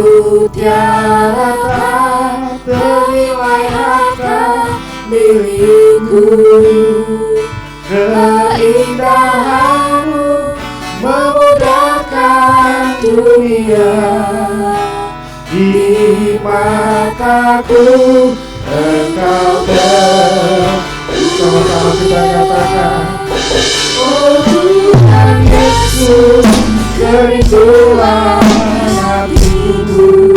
Mutiara tak ternilai harta milikku. Keindahanmu memudahkan dunia. Di mataku Engkau sama-sama kita katakan, oh Tuhan Yesus, kerinduan hatiku.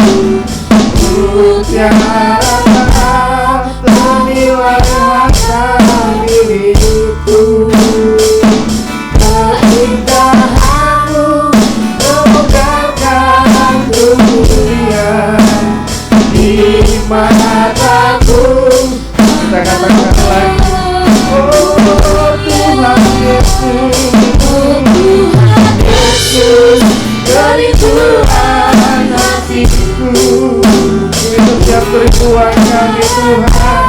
Mutiara tak ternilai harta milikku. Keindahanmu memudahkan dunia. Di mataku, kita katakan lagi, oh Tuhan Yesus, Tuhan Yesus, kerinduan hatiku. Itu tiap kerinduan kami Tuhan,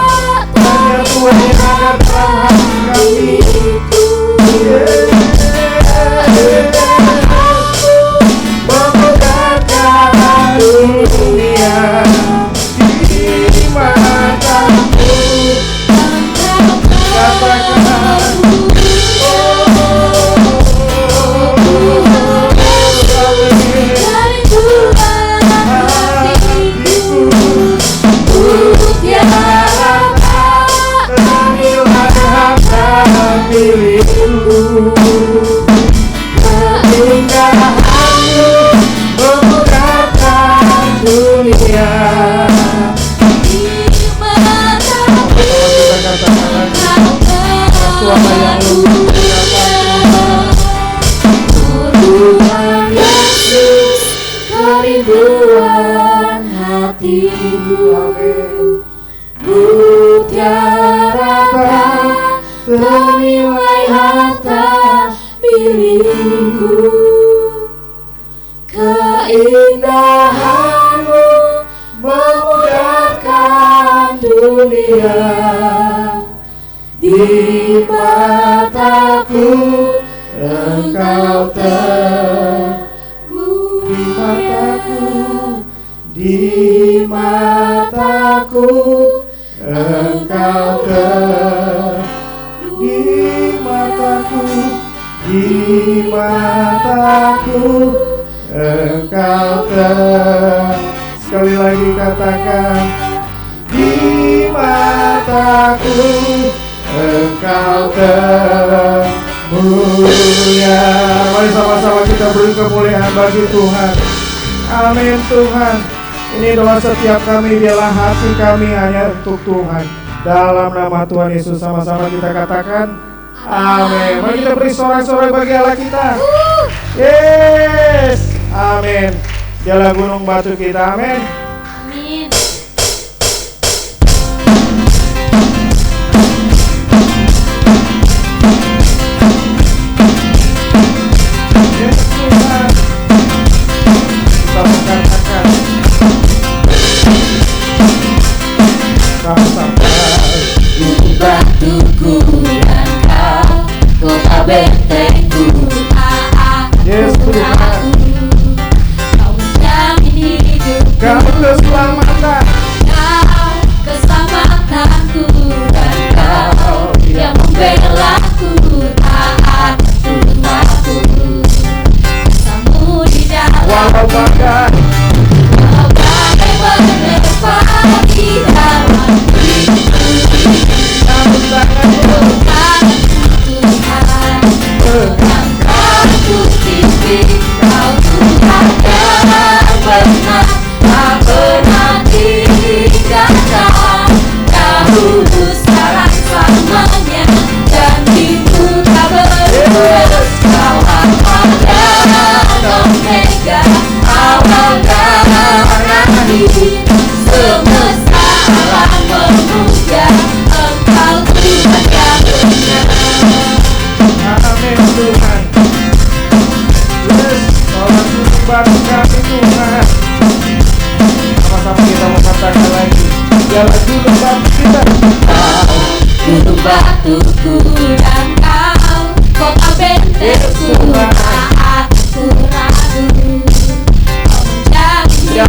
hanya Tuhan yang ada dalam hati kami. Memudahkan dunia. Di mataku, katakan, keindahanmu memudahkan dunia. Di mataku, kita katakan suara yang Tuhan Yesus, kerinduan hatiku. Mutiara tak ternilai harta milikku. Keindahanmu memudahkan dunia. Di mataku Engkau di mataku Engkau di mataku Engkau sekali lagi katakan, di mataku Engkau mulia. Mari sama-sama kita beri kemuliaan bagi Tuhan. Amin Tuhan. Ini doa setiap kami, biarlah hati kami hanya untuk Tuhan. Dalam nama Tuhan Yesus sama-sama kita katakan amin. Mari kita beri sorak-sorai bagi Allah kita. Yes. Amin. Dialah gunung batu kita. Amin. Amin. Yes Tuhan. Kita mengatakan sama-sama. Batuku dan kau, kota bentengku. Yes Tuhan. Kau menjamin hidup, Kau keselamatan, kau keselamatanku, dan kau yang membelaku. Taat Tuhanku, kusamu di dalam. walau bagai menerpa di dalam hidupku. namun tanganmu Tuhan, mengangkatku tinggi. Kau Tuhan yang benar, tak pernah tinggalkan. Dahulu, sekarang, selamanya, janjimu tak berubah. Kau Alfa dan Omega, awal dan akhir. Semesta alam memuja Engkau Tuhan yang benar. amin Tuhan. Yes, tolong gunung batu kami Tuhan. Sama-sama kita mengatakan lagi, dialah gunung batu kita. Kau gunung batuku dan kau kota bentengku. Taat Tuhanku, kau menjamin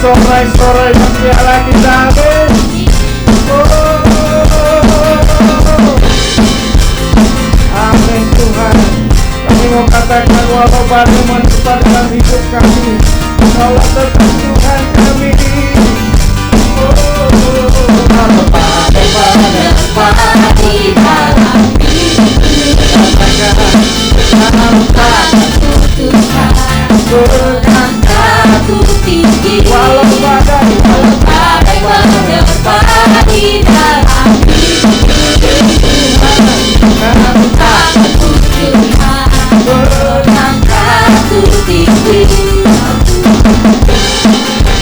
sorai-sorai piala kita amin. Amin Tuhan. Kami mau katakan walau badai menerpa dalam hidup kami, Kaulah tetap Tuhan kami. Walau badai menerpa di dalam hidup kami, Tuhan berangkatku tinggi, walau badai menerpa di dalam berangkatku tinggi.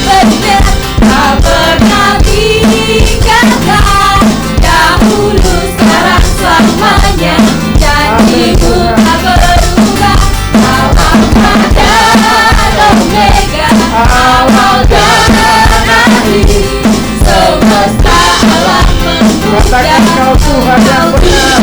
Benar tak pernah ditinggalkan, dahulu sekarang selamanya. Janjimu tak berubah, Alpha dan Omega, awal dan akhir. Semesta alam katakan Kau Tuhan yang benar.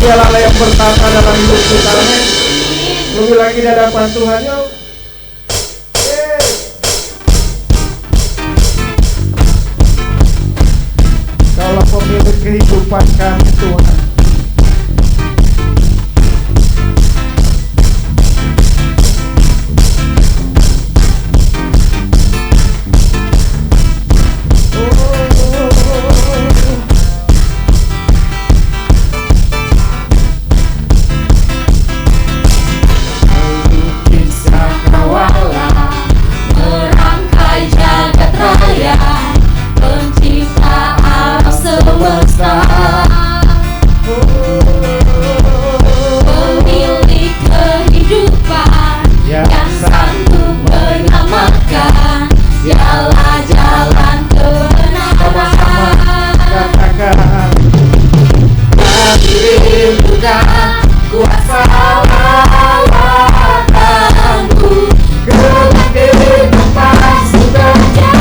Biarlah yang bertata dalam hidup kita, amin. Lebih lagi di hadapan Tuhan, yuk. Kaulah pemilik kehidupan kami Tuhan. pemilik kehidupan yang sanggup menyelamatkan, dialah jalan kebenaran. Katakan Dirindukan kuasa lawatanmu, kehidupan sudah jadi.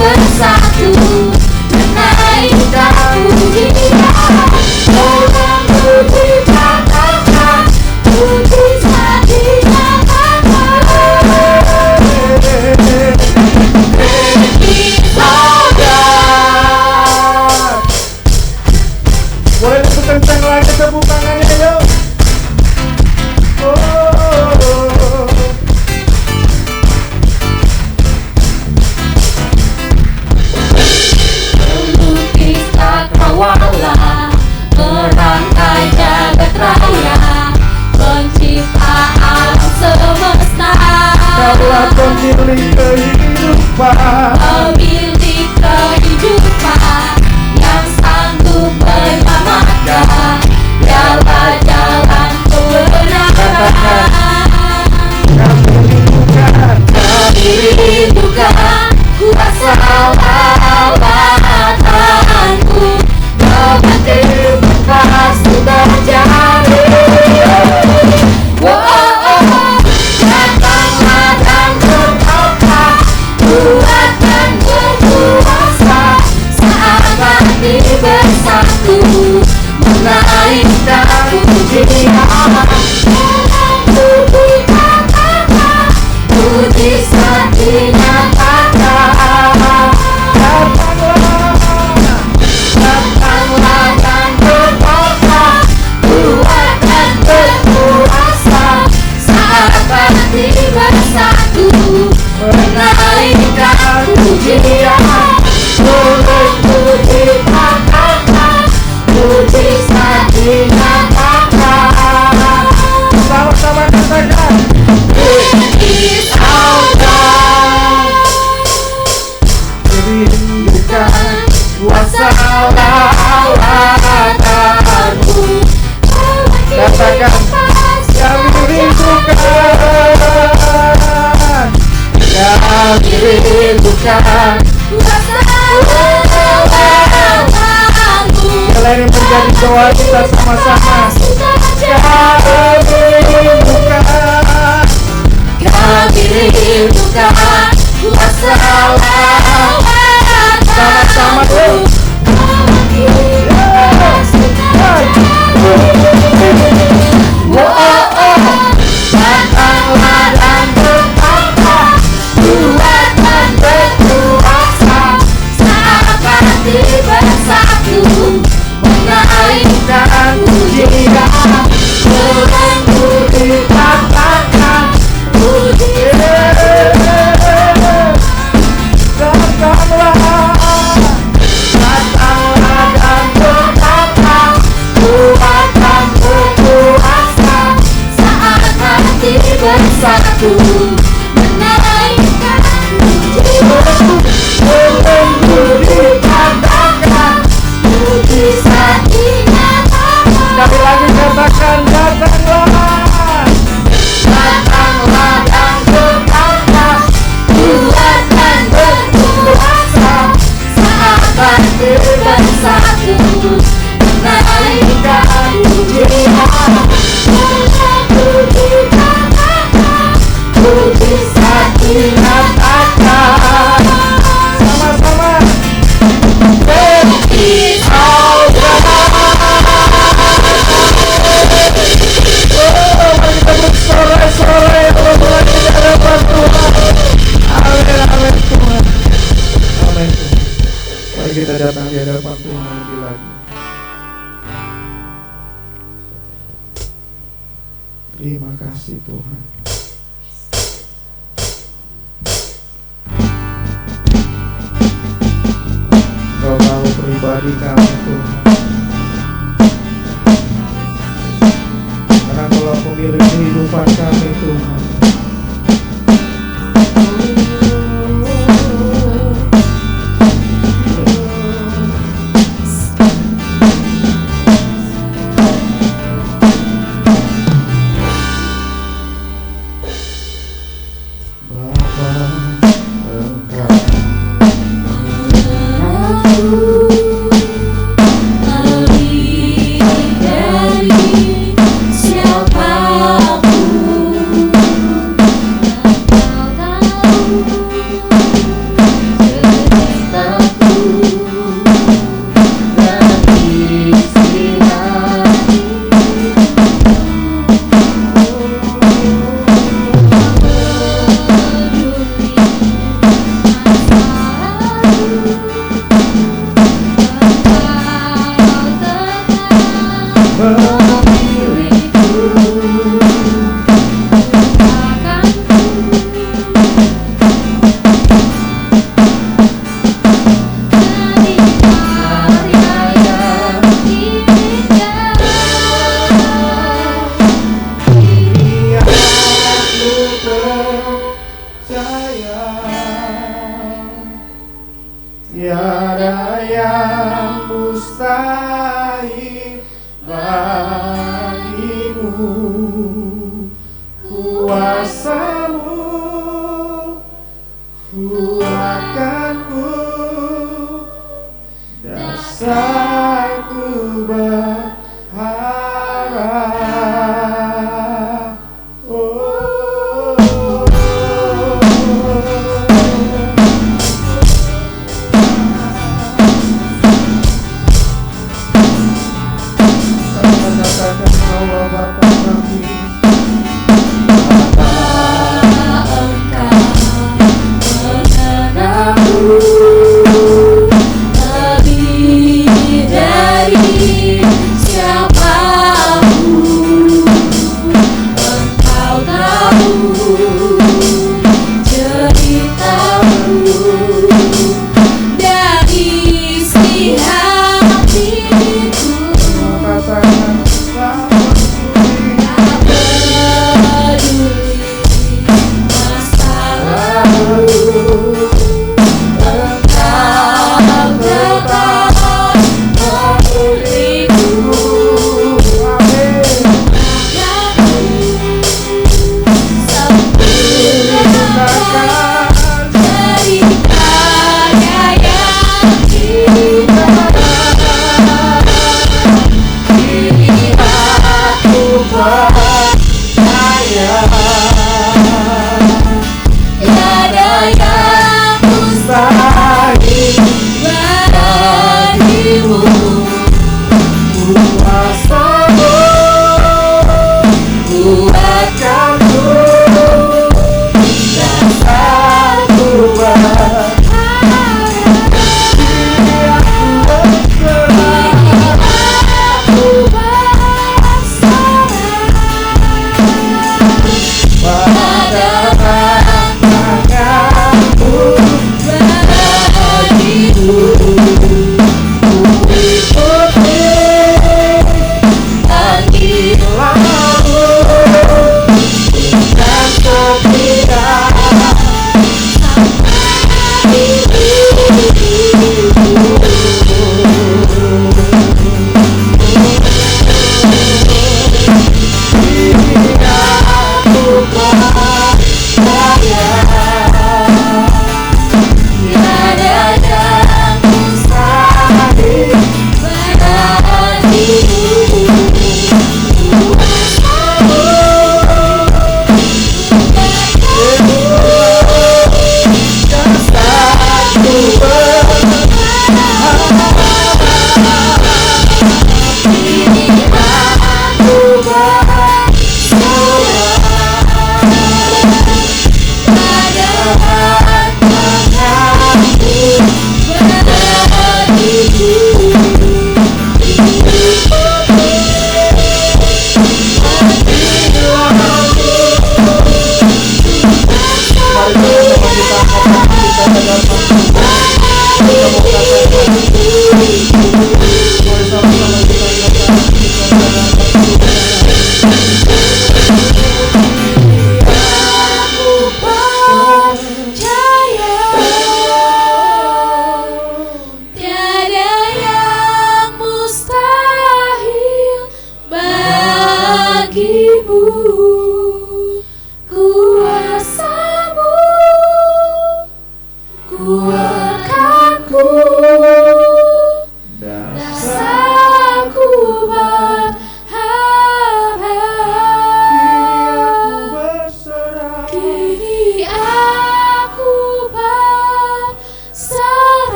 Bersatu menaikkan pujian, dalam puji katakan, puji dinyatakan. boleh tepuk kencang lagi, tepuk tangannya yuk. Melukis cakrawala, merangkai jagat raya, pencipta alam semesta. Kaulah pemilik kehidupan, Pemilik kehidupan yang sanggup menyelamatkan, dialah jalan kita sama-sama. Kami rindukan, kami rindukan kuasa lawatan sama-sama tuh. Datanglah dan bertambah kuat dan berkuasa saat hati bersatu menaikkan pujian belenggu dikatakan puji. Datanglah dan bertambah kuat dan berkuasa saat hati bersatu menaikkan pujian belenggu dikatakan mujizat dinyatakan. sekali lagi katakan datanglah. Datanglah dan bertambah kuat dan berkuasa saat hati bersatu menaikkan pujian belenggu dikatakan mujizat dinyatakan. Sama-sama. Bagi saudara Mari kita bersorai-sorai kalau mulai di hadapan Tuhan. Amin, amin Tuhan. Amin Tuhan. Mari kita datang di hadapan Tuhan lebih lagi. Terima kasih Tuhan. Kau tahu pribadi kami Tuhan. Karena Kau pemilik kehidupan kami Tuhan. Tiada yang mustahil bagimu, kuasa-Mu kuatkanku, dasarku berharap. Katakan bahwa Bapa kami, Engkau mengenalku lebih dari siapapun. Engkau tahu ceritaku dan isi hatiku. katakan Bapa kami, kuasa-Mu, kuatkan-Ku,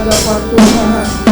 dasar kuat.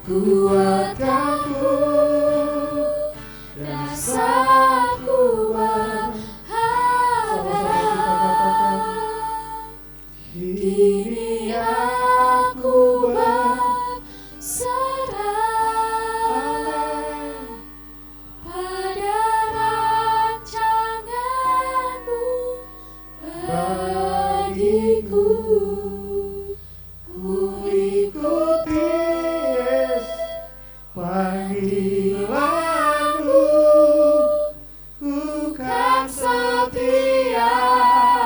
kuatkanku, rasaku berharap. Kini aku berserah pada rancangan-Mu bagiku. Ku ikuti panggilan-Mu, ku kan setia sampai akhir.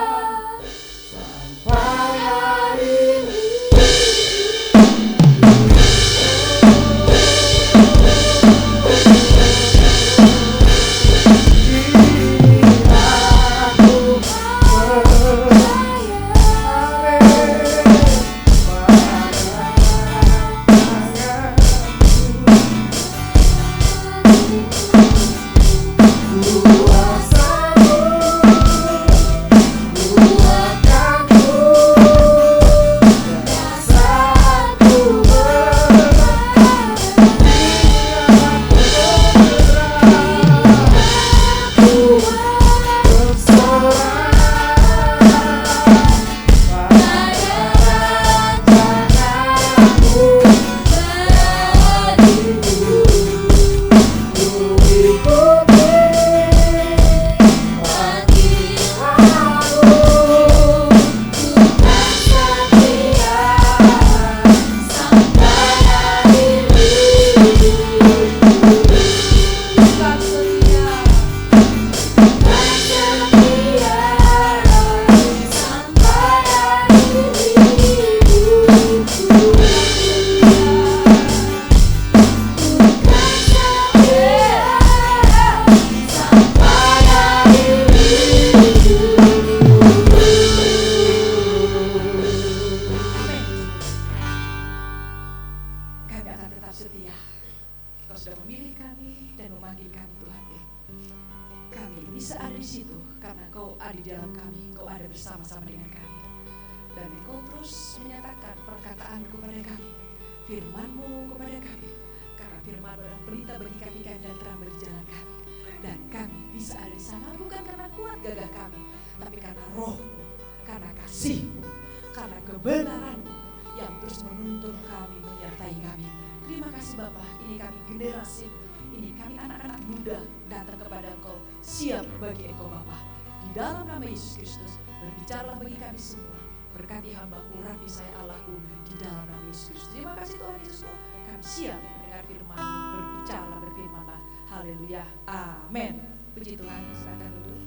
Haleluya, amin. Puji Tuhan, silakan duduk.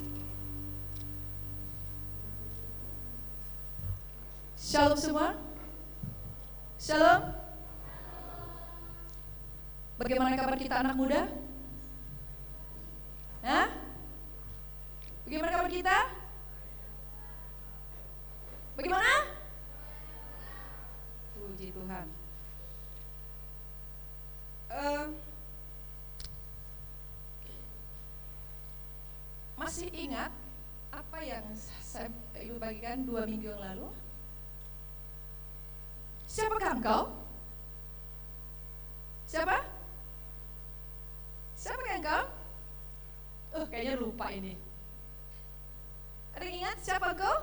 Shalom semua. Shalom. Bagaimana kabar kita anak muda? Hah? Bagaimana kabar kita? Bagaimana? Puji Tuhan. Masih ingat apa yang saya bagikan 2 minggu yang lalu? Siapakah engkau? Siapa? Siapakah engkau? Kayaknya lupa ini. Ada yang ingat siapa engkau?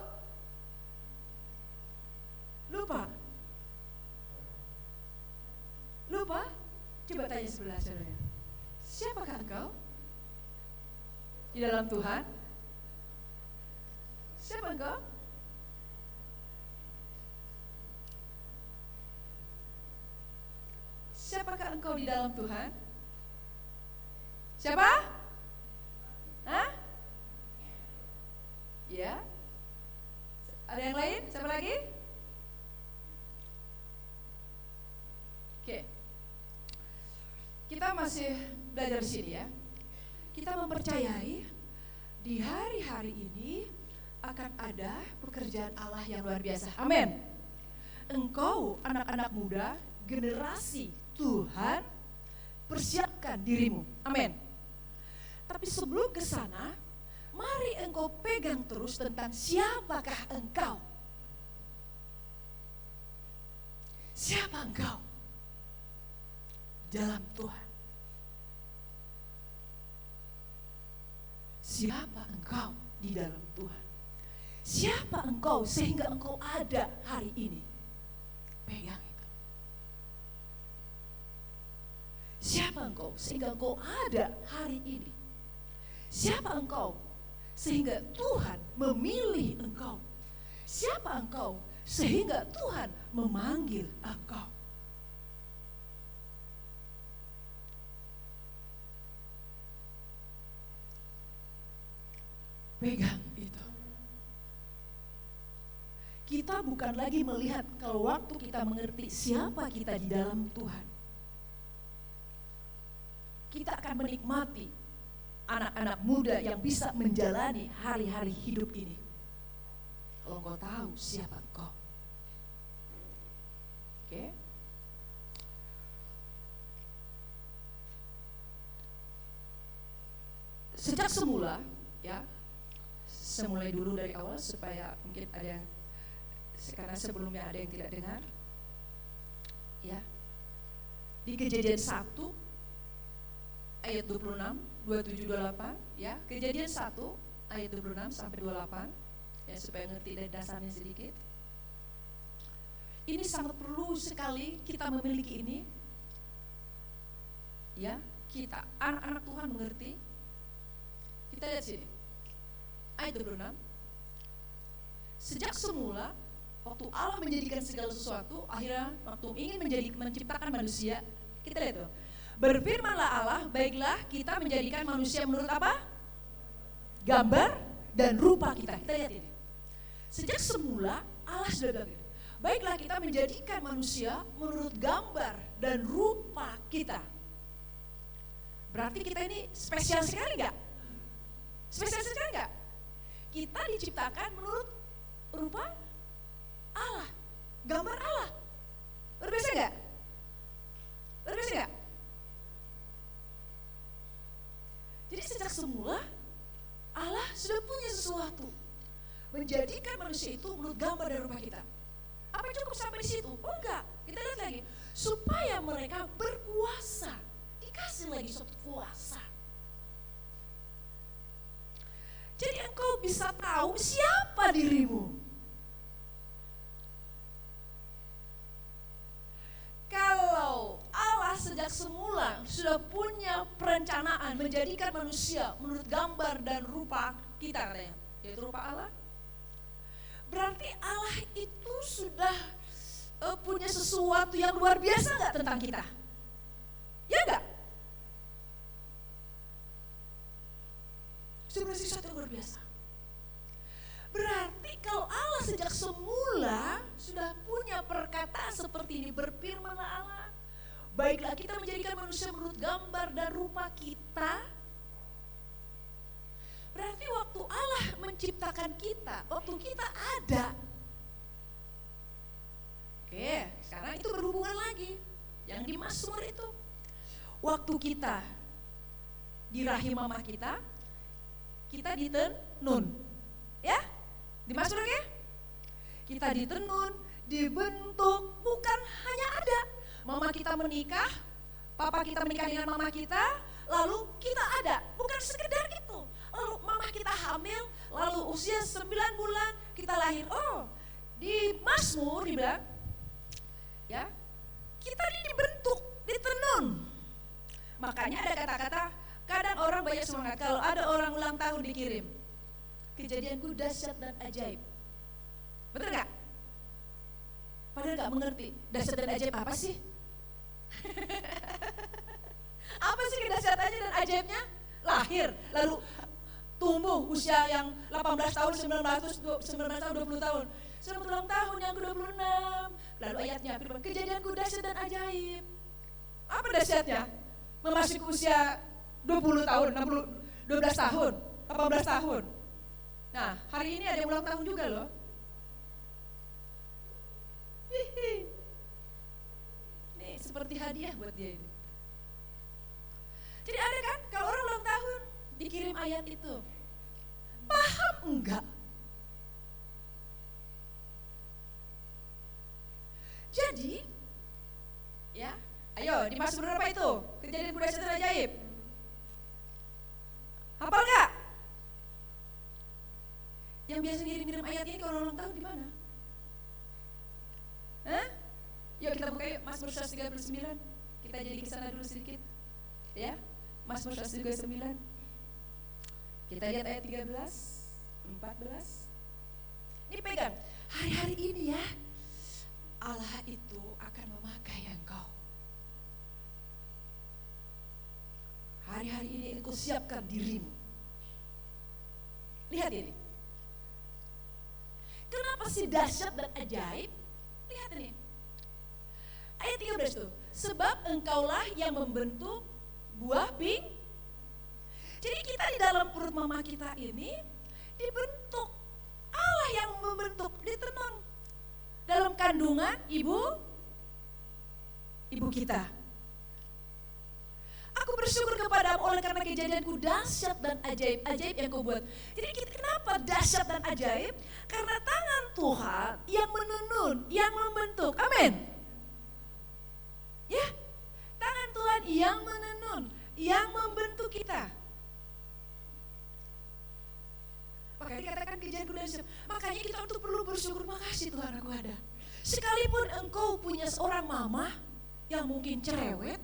Lupa? Lupa? Coba tanya sebelah saudaranya. Siapakah engkau? Di dalam Tuhan? Siapa engkau? Siapakah engkau di dalam Tuhan? Siapa? Hah? Ya? Ada yang lain? Siapa lagi? Oke. Kita masih belajar di sini ya. Kita mempercayai di hari-hari ini akan ada pekerjaan Allah yang luar biasa. Amin. Engkau anak-anak muda, generasi Tuhan, persiapkan dirimu. Amin. Tapi sebelum ke sana, mari engkau pegang terus tentang siapakah engkau. Siapa engkau? dalam Tuhan. Siapa engkau di dalam Tuhan? Siapa engkau sehingga engkau ada hari ini? Pegang itu. Siapa engkau sehingga engkau ada hari ini? Siapa engkau sehingga Tuhan memilih engkau? Siapa engkau sehingga Tuhan memanggil engkau? Pegang itu. Kita bukan lagi melihat kalau waktu kita mengerti siapa kita di dalam Tuhan, kita akan menikmati anak-anak muda yang bisa menjalani hari-hari hidup ini. Kalau engkau tahu siapa engkau. Oke? Sejak semula, ya, semulai dulu dari awal supaya mungkin ada yang, karena sebelumnya ada yang tidak dengar, ya. Di Kejadian 1 ayat 26, 27, 28, ya. Kejadian 1 ayat 26 sampai 28, ya, supaya ngerti dari dasarnya sedikit. Ini sangat perlu sekali kita memiliki ini, ya. Kita anak-anak Tuhan mengerti. Kita lihat sini ayat 26. Sejak semula waktu Allah menjadikan segala sesuatu, akhirnya waktu ingin menciptakan manusia, kita lihat tuh. Berfirmanlah Allah, baiklah kita menjadikan manusia menurut apa? Gambar dan rupa kita. Kita lihat ini. Sejak semula Allah sudah bilang, baiklah kita menjadikan manusia menurut gambar dan rupa kita. Berarti kita ini spesial sekali gak? Spesial sekali gak? Kita diciptakan menurut rupa Allah, gambar Allah. Berbeda gak? Berbeda gak? Jadi sejak semula Allah sudah punya sesuatu, menjadikan manusia itu menurut gambar dan rupa kita. Apa cukup sampai di situ? Oh enggak, kita lihat lagi. Supaya mereka berkuasa, dikasih lagi suatu kuasa. Jadi engkau bisa tahu siapa dirimu. Kalau Allah sejak semula sudah punya perencanaan menjadikan manusia menurut gambar dan rupa kita, katanya, yaitu rupa Allah, berarti Allah itu sudah punya sesuatu yang luar biasa nggak tentang kita? Ya nggak? Sudah sesuatu yang luar biasa. Berarti kalau Allah sejak semula sudah punya perkataan seperti ini, berfirmanlah Allah, baiklah kita menjadikan manusia menurut gambar dan rupa kita. Berarti waktu Allah menciptakan kita, waktu kita ada. Oke, sekarang itu berhubungan lagi. Yang di Mazmur itu, waktu kita di rahim mama kita ditenun, ya, di Mazmur, oke? Kita ditenun, dibentuk, bukan hanya ada. Mama kita menikah, papa kita menikah dengan mama kita, lalu kita ada, bukan sekedar itu. Lalu mama kita hamil, lalu usia 9 bulan kita lahir. Oh, di Mazmur dibilang, ya, kita dibentuk, ditenun. Makanya ada kata-kata, kadang orang banyak semangat kalau ada orang ulang tahun dikirim, kejadianku dahsyat dan ajaib. Betul gak? Padahal gak mengerti dahsyat dan ajaib apa sih? Apa sih kedahsyatannya dan ajaibnya? Lahir, lalu tumbuh usia yang 18 tahun, 19 tahun, 20 tahun. Selamat ulang tahun yang ke-26. Lalu ayatnya, kejadianku dahsyat dan ajaib. Apa dahsyatnya? Memasuki usia 20 tahun, 12 tahun, 18 tahun. Nah, hari ini ada yang ulang tahun juga loh. Nih, seperti hadiah buat dia ini. Jadi ada kan, kalau orang ulang tahun dikirim ayat itu. Paham enggak? Jadi, ya, ayo di Mazmur berapa itu? Kejadian kuda dan ajaib. Hafal nggak? Yang biasa ngirim-ngirim ayat ini kalau ulang tahun di mana? Hah? Yuk kita buka yuk Mazmur 139. Kita jadi ke sana dulu sedikit. Ya. Mazmur 139. Kita lihat ayat 13, 14. Ini pegang. Hari-hari ini ya, Allah itu akan memakai engkau. Hari-hari ini engkau siapkan dirimu. Lihat ini. Kenapa sih dahsyat dan ajaib? Lihat ini. Ayat 13 tuh. Sebab engkaulah yang membentuk buah ping. Jadi kita di dalam perut mama kita ini dibentuk. Allah yang membentuk, ditenun. Dalam kandungan ibu kita. Aku bersyukur kepadamu oleh karena kejadianku dahsyat dan ajaib-ajaib yang kau buat. Jadi kenapa dahsyat dan ajaib? Karena tangan Tuhan yang menenun, yang membentuk. Amin. Ya, tangan Tuhan yang menenun, yang membentuk kita. Makanya dikatakan kejadianku dahsyat. Makanya kita untuk perlu bersyukur, makasih Tuhan aku ada. Sekalipun engkau punya seorang mama yang mungkin cerewet,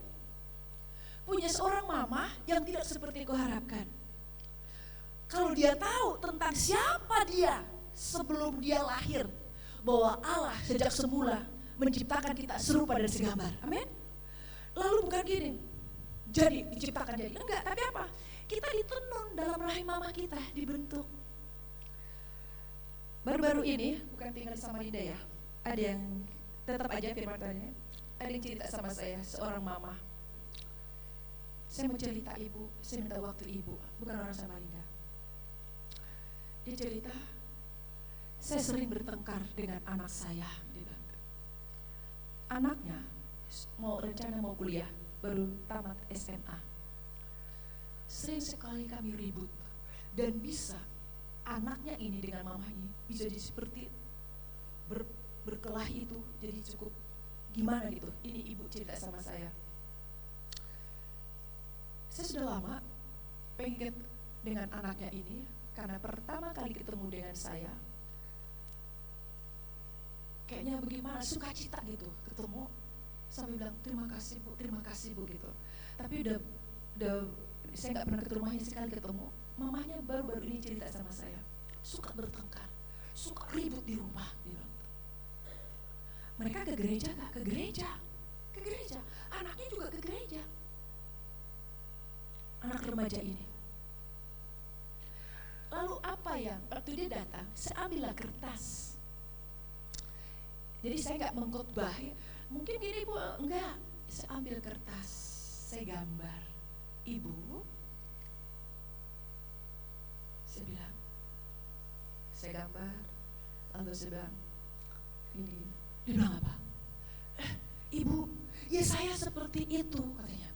punya seorang mama yang tidak seperti kau harapkan. Kalau dia tahu tentang siapa dia sebelum dia lahir, bahwa Allah sejak semula menciptakan kita serupa dan segambar. Amin. Lalu bukan gini, jadi diciptakan jadi. Enggak, tapi apa? Kita ditenun dalam rahim mama kita, dibentuk. Baru-baru ini, bukan tinggal di Samarinda ya, ada yang tetap aja firman Tuhan ini, ada yang cerita sama saya, seorang mama. Saya mau cerita ibu, saya minta waktu ibu, bukan orang Samarinda. Dia cerita, saya sering bertengkar dengan anak saya. Anaknya rencana mau kuliah, baru tamat SMA. Sering sekali kami ribut, dan bisa anaknya ini dengan mamanya bisa jadi seperti berkelahi itu, jadi cukup gimana gitu. Ini ibu cerita sama saya. Saya sudah lama pengen dengan anaknya ini karena pertama kali ketemu dengan saya, kayaknya bagaimana sukacita gitu ketemu, sampai bilang terima kasih bu gitu. Tapi udah saya nggak pernah ke rumahnya, sekali ketemu. Mamanya baru-baru ini cerita sama saya, suka bertengkar, suka ribut di rumah. Mereka ke gereja nggak? Ke gereja. Anaknya juga ke gereja. Anak remaja ini. Lalu apa yang waktu dia datang, saya ambillah kertas. Jadi saya nggak mengkhotbah. Mungkin gini bu, enggak. Saya ambil kertas, saya gambar. Ibu, saya bilang, saya gambar, lalu saya bilang, ini, dia bilang apa? Ibu, ya saya seperti itu katanya.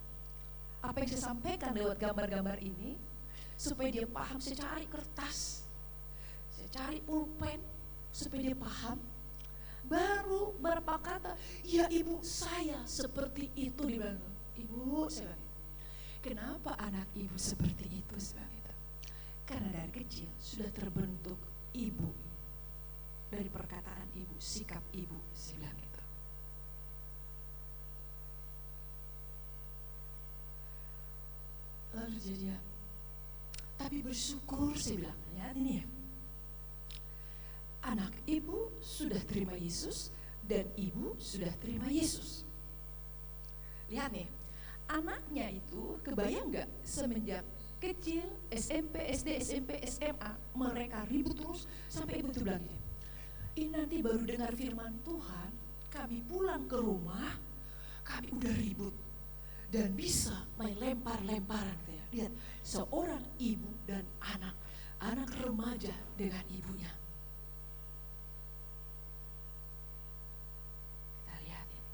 Apa yang saya sampaikan lewat gambar-gambar ini, supaya dia paham, saya cari kertas, saya cari pulpen, supaya dia paham. Baru berapa kata, ya ibu saya seperti itu, dia bilang, ibu saya bilang, kenapa anak ibu seperti itu? Saya bilang, karena dari kecil sudah terbentuk ibu, dari perkataan ibu, sikap ibu, saya bilang gitu. Lalu dia, tapi bersyukur, saya bilang, ya ini ya, anak ibu sudah terima Yesus dan ibu sudah terima Yesus. Lihat nih, anaknya itu kebayang nggak semenjak kecil, SMP, SD, SMP, SMA, mereka ribut terus sampai ibu tuh bilang gini, ini nanti baru dengar firman Tuhan, kami pulang ke rumah, kami udah ribut dan bisa main lempar-lemparan. Lihat, seorang ibu dan anak remaja dengan ibunya. Kita lihat ini.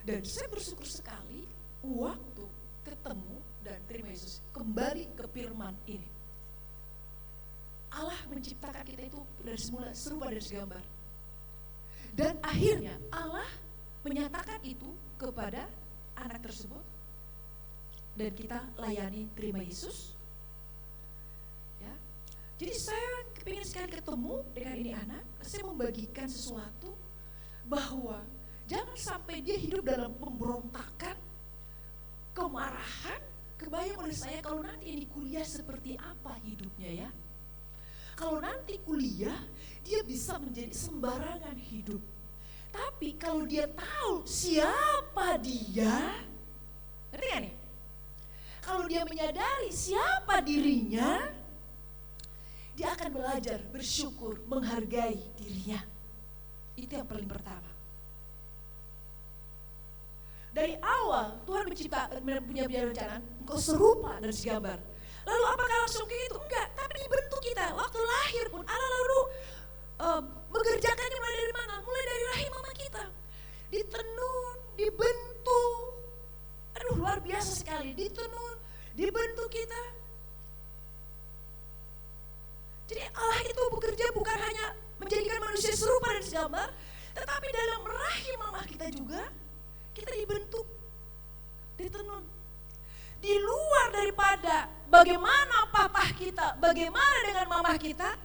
Dan saya bersyukur sekali waktu ketemu dan terima Yesus, kembali ke firman ini. Allah menciptakan kita itu dari semula serupa dan segambar. Dan akhirnya Allah menyatakan itu kepada anak tersebut dan kita layani terima Yesus. Ya. Jadi saya kepingin sekali ketemu dengan ini anak. Saya membagikan sesuatu bahwa jangan sampai dia hidup dalam pemberontakan, kemarahan. Kebayang oleh saya kalau nanti ini kuliah seperti apa hidupnya ya. Kalau nanti kuliah dia bisa menjadi sembarangan hidup. Tapi kalau dia tahu siapa dia, ngerti gak nih? Kalau dia menyadari siapa dirinya, dia akan belajar bersyukur, menghargai dirinya. Itu yang paling pertama. Dari awal Tuhan punya rencana, engkau serupa dan segambar. Lalu apakah langsung kayak gitu? Enggak, tapi dibentuk kita. Waktu lahir pun Allah lalu mengerjakannya mulai dari mana? Mulai dari rahim mama kita. Ditenun, dibentuk. Aduh, luar biasa sekali. Ditenun, dibentuk kita. Jadi Allah itu bekerja bukan hanya menjadikan manusia serupa dan segambar, tetapi dalam rahim mama kita juga kita dibentuk, ditenun. Di luar daripada bagaimana papa kita, bagaimana dengan mama kita,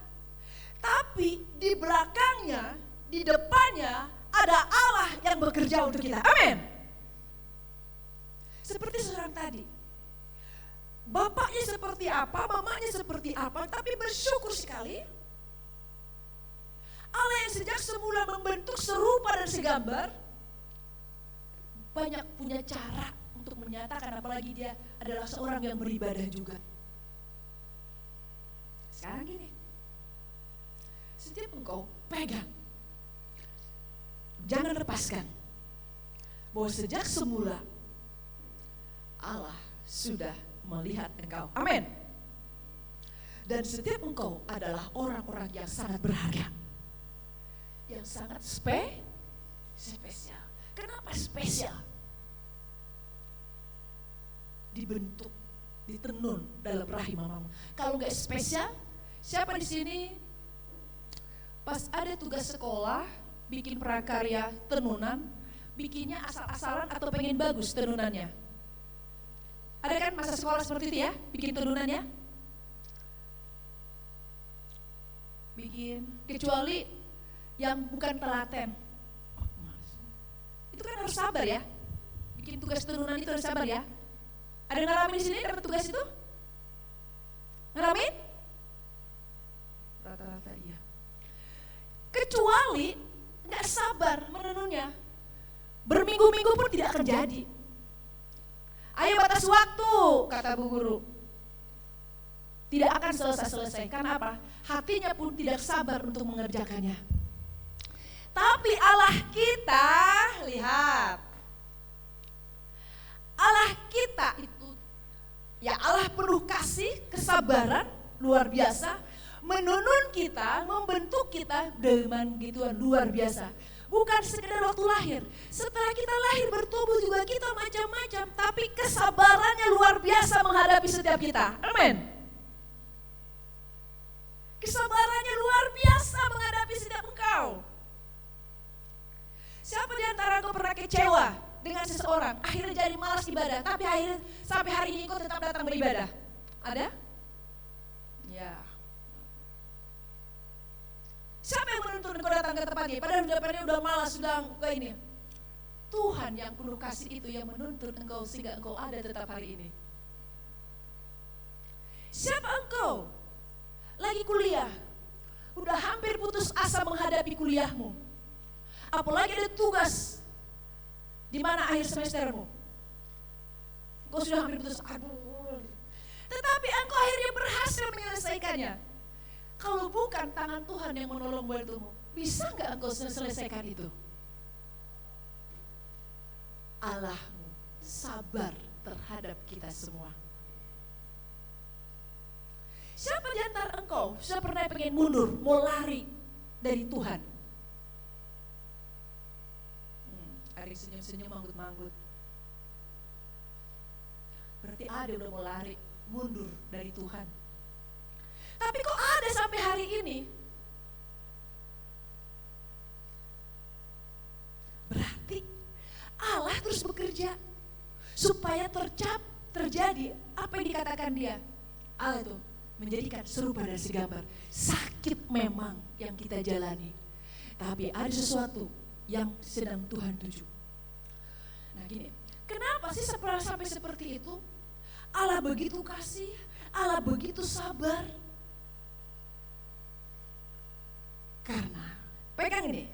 tapi di belakangnya, di depannya ada Allah yang bekerja untuk kita. Amin. Seperti seorang tadi, bapaknya seperti apa, mamanya seperti apa, tapi bersyukur sekali Allah yang sejak semula membentuk serupa dan segambar, banyak punya cara untuk menyatakan, apalagi dia adalah seorang yang beribadah juga. Sekarang gini, setiap engkau pegang, jangan lepaskan bahwa sejak semula Allah sudah melihat engkau. Amin. Dan setiap engkau adalah orang-orang yang sangat berharga, yang sangat spesial. Kenapa spesial? Dibentuk, ditenun dalam rahim mamamu. Kalau nggak spesial, siapa di sini pas ada tugas sekolah bikin prakarya tenunan, bikinnya asal-asalan atau pengen bagus tenunannya? Ada kan masa sekolah seperti itu ya, bikin tenunannya? Bikin, kecuali yang bukan telaten. Itu kan harus sabar ya. Bikin tugas tenunan itu harus sabar ya. Ada yang ngalamin di sini dapat tugas itu? Ngalamin? Rata-rata iya. Kecuali nggak sabar menenunnya, berminggu-minggu pun tidak akan jadi. Ayo batas waktu, kata Bu Guru. Tidak akan selesai. Karena apa? Hatinya pun tidak sabar untuk mengerjakannya. Tapi Allah kita, lihat. Allah kita itu, ya Allah penuh kasih, kesabaran, luar biasa. Menunun kita, membentuk kita dengan gituan luar biasa. Bukan sekedar waktu lahir. Setelah kita lahir bertumbuh juga kita macam-macam. Tapi kesabarannya luar biasa menghadapi setiap kita. Amin. Kesabarannya luar biasa menghadapi setiap engkau. Siapa di antara engkau pernah kecewa dengan seseorang, akhirnya jadi malas ibadah, tapi akhirnya sampai hari ini engkau tetap datang beribadah? Ada? Ya. Siapa yang menuntun engkau datang ke tempatnya? Padahal depannya udah malas, sudah kayak ini. Tuhan yang penuh kasih itu yang menuntun engkau sehingga engkau ada tetap hari ini. Siapa engkau? Lagi kuliah, udah hampir putus asa menghadapi kuliahmu. Apalagi ada tugas di mana akhir semestermu. Engkau sudah hampir putus, aduh. Tetapi engkau akhirnya berhasil menyelesaikannya. Kalau bukan tangan Tuhan yang menolong bantumu, bisa nggak engkau selesaikan itu? Allahmu sabar terhadap kita semua. Siapa di antara engkau sudah pernah pengen mundur, mau lari dari Tuhan? Ari senyum-senyum, manggut-manggut. Berarti ada udah mau lari, mundur dari Tuhan. Tapi kok ada sampai hari ini? Berarti Allah terus bekerja. supaya terjadi apa yang dikatakan dia. Allah itu menjadikan serupa dan segambar. Sakit memang yang kita jalani, tapi ada sesuatu yang sedang Tuhan tuju. Nah gini, kenapa sih sampai seperti itu? Allah begitu kasih, Allah begitu sabar. Karena, pegang ini,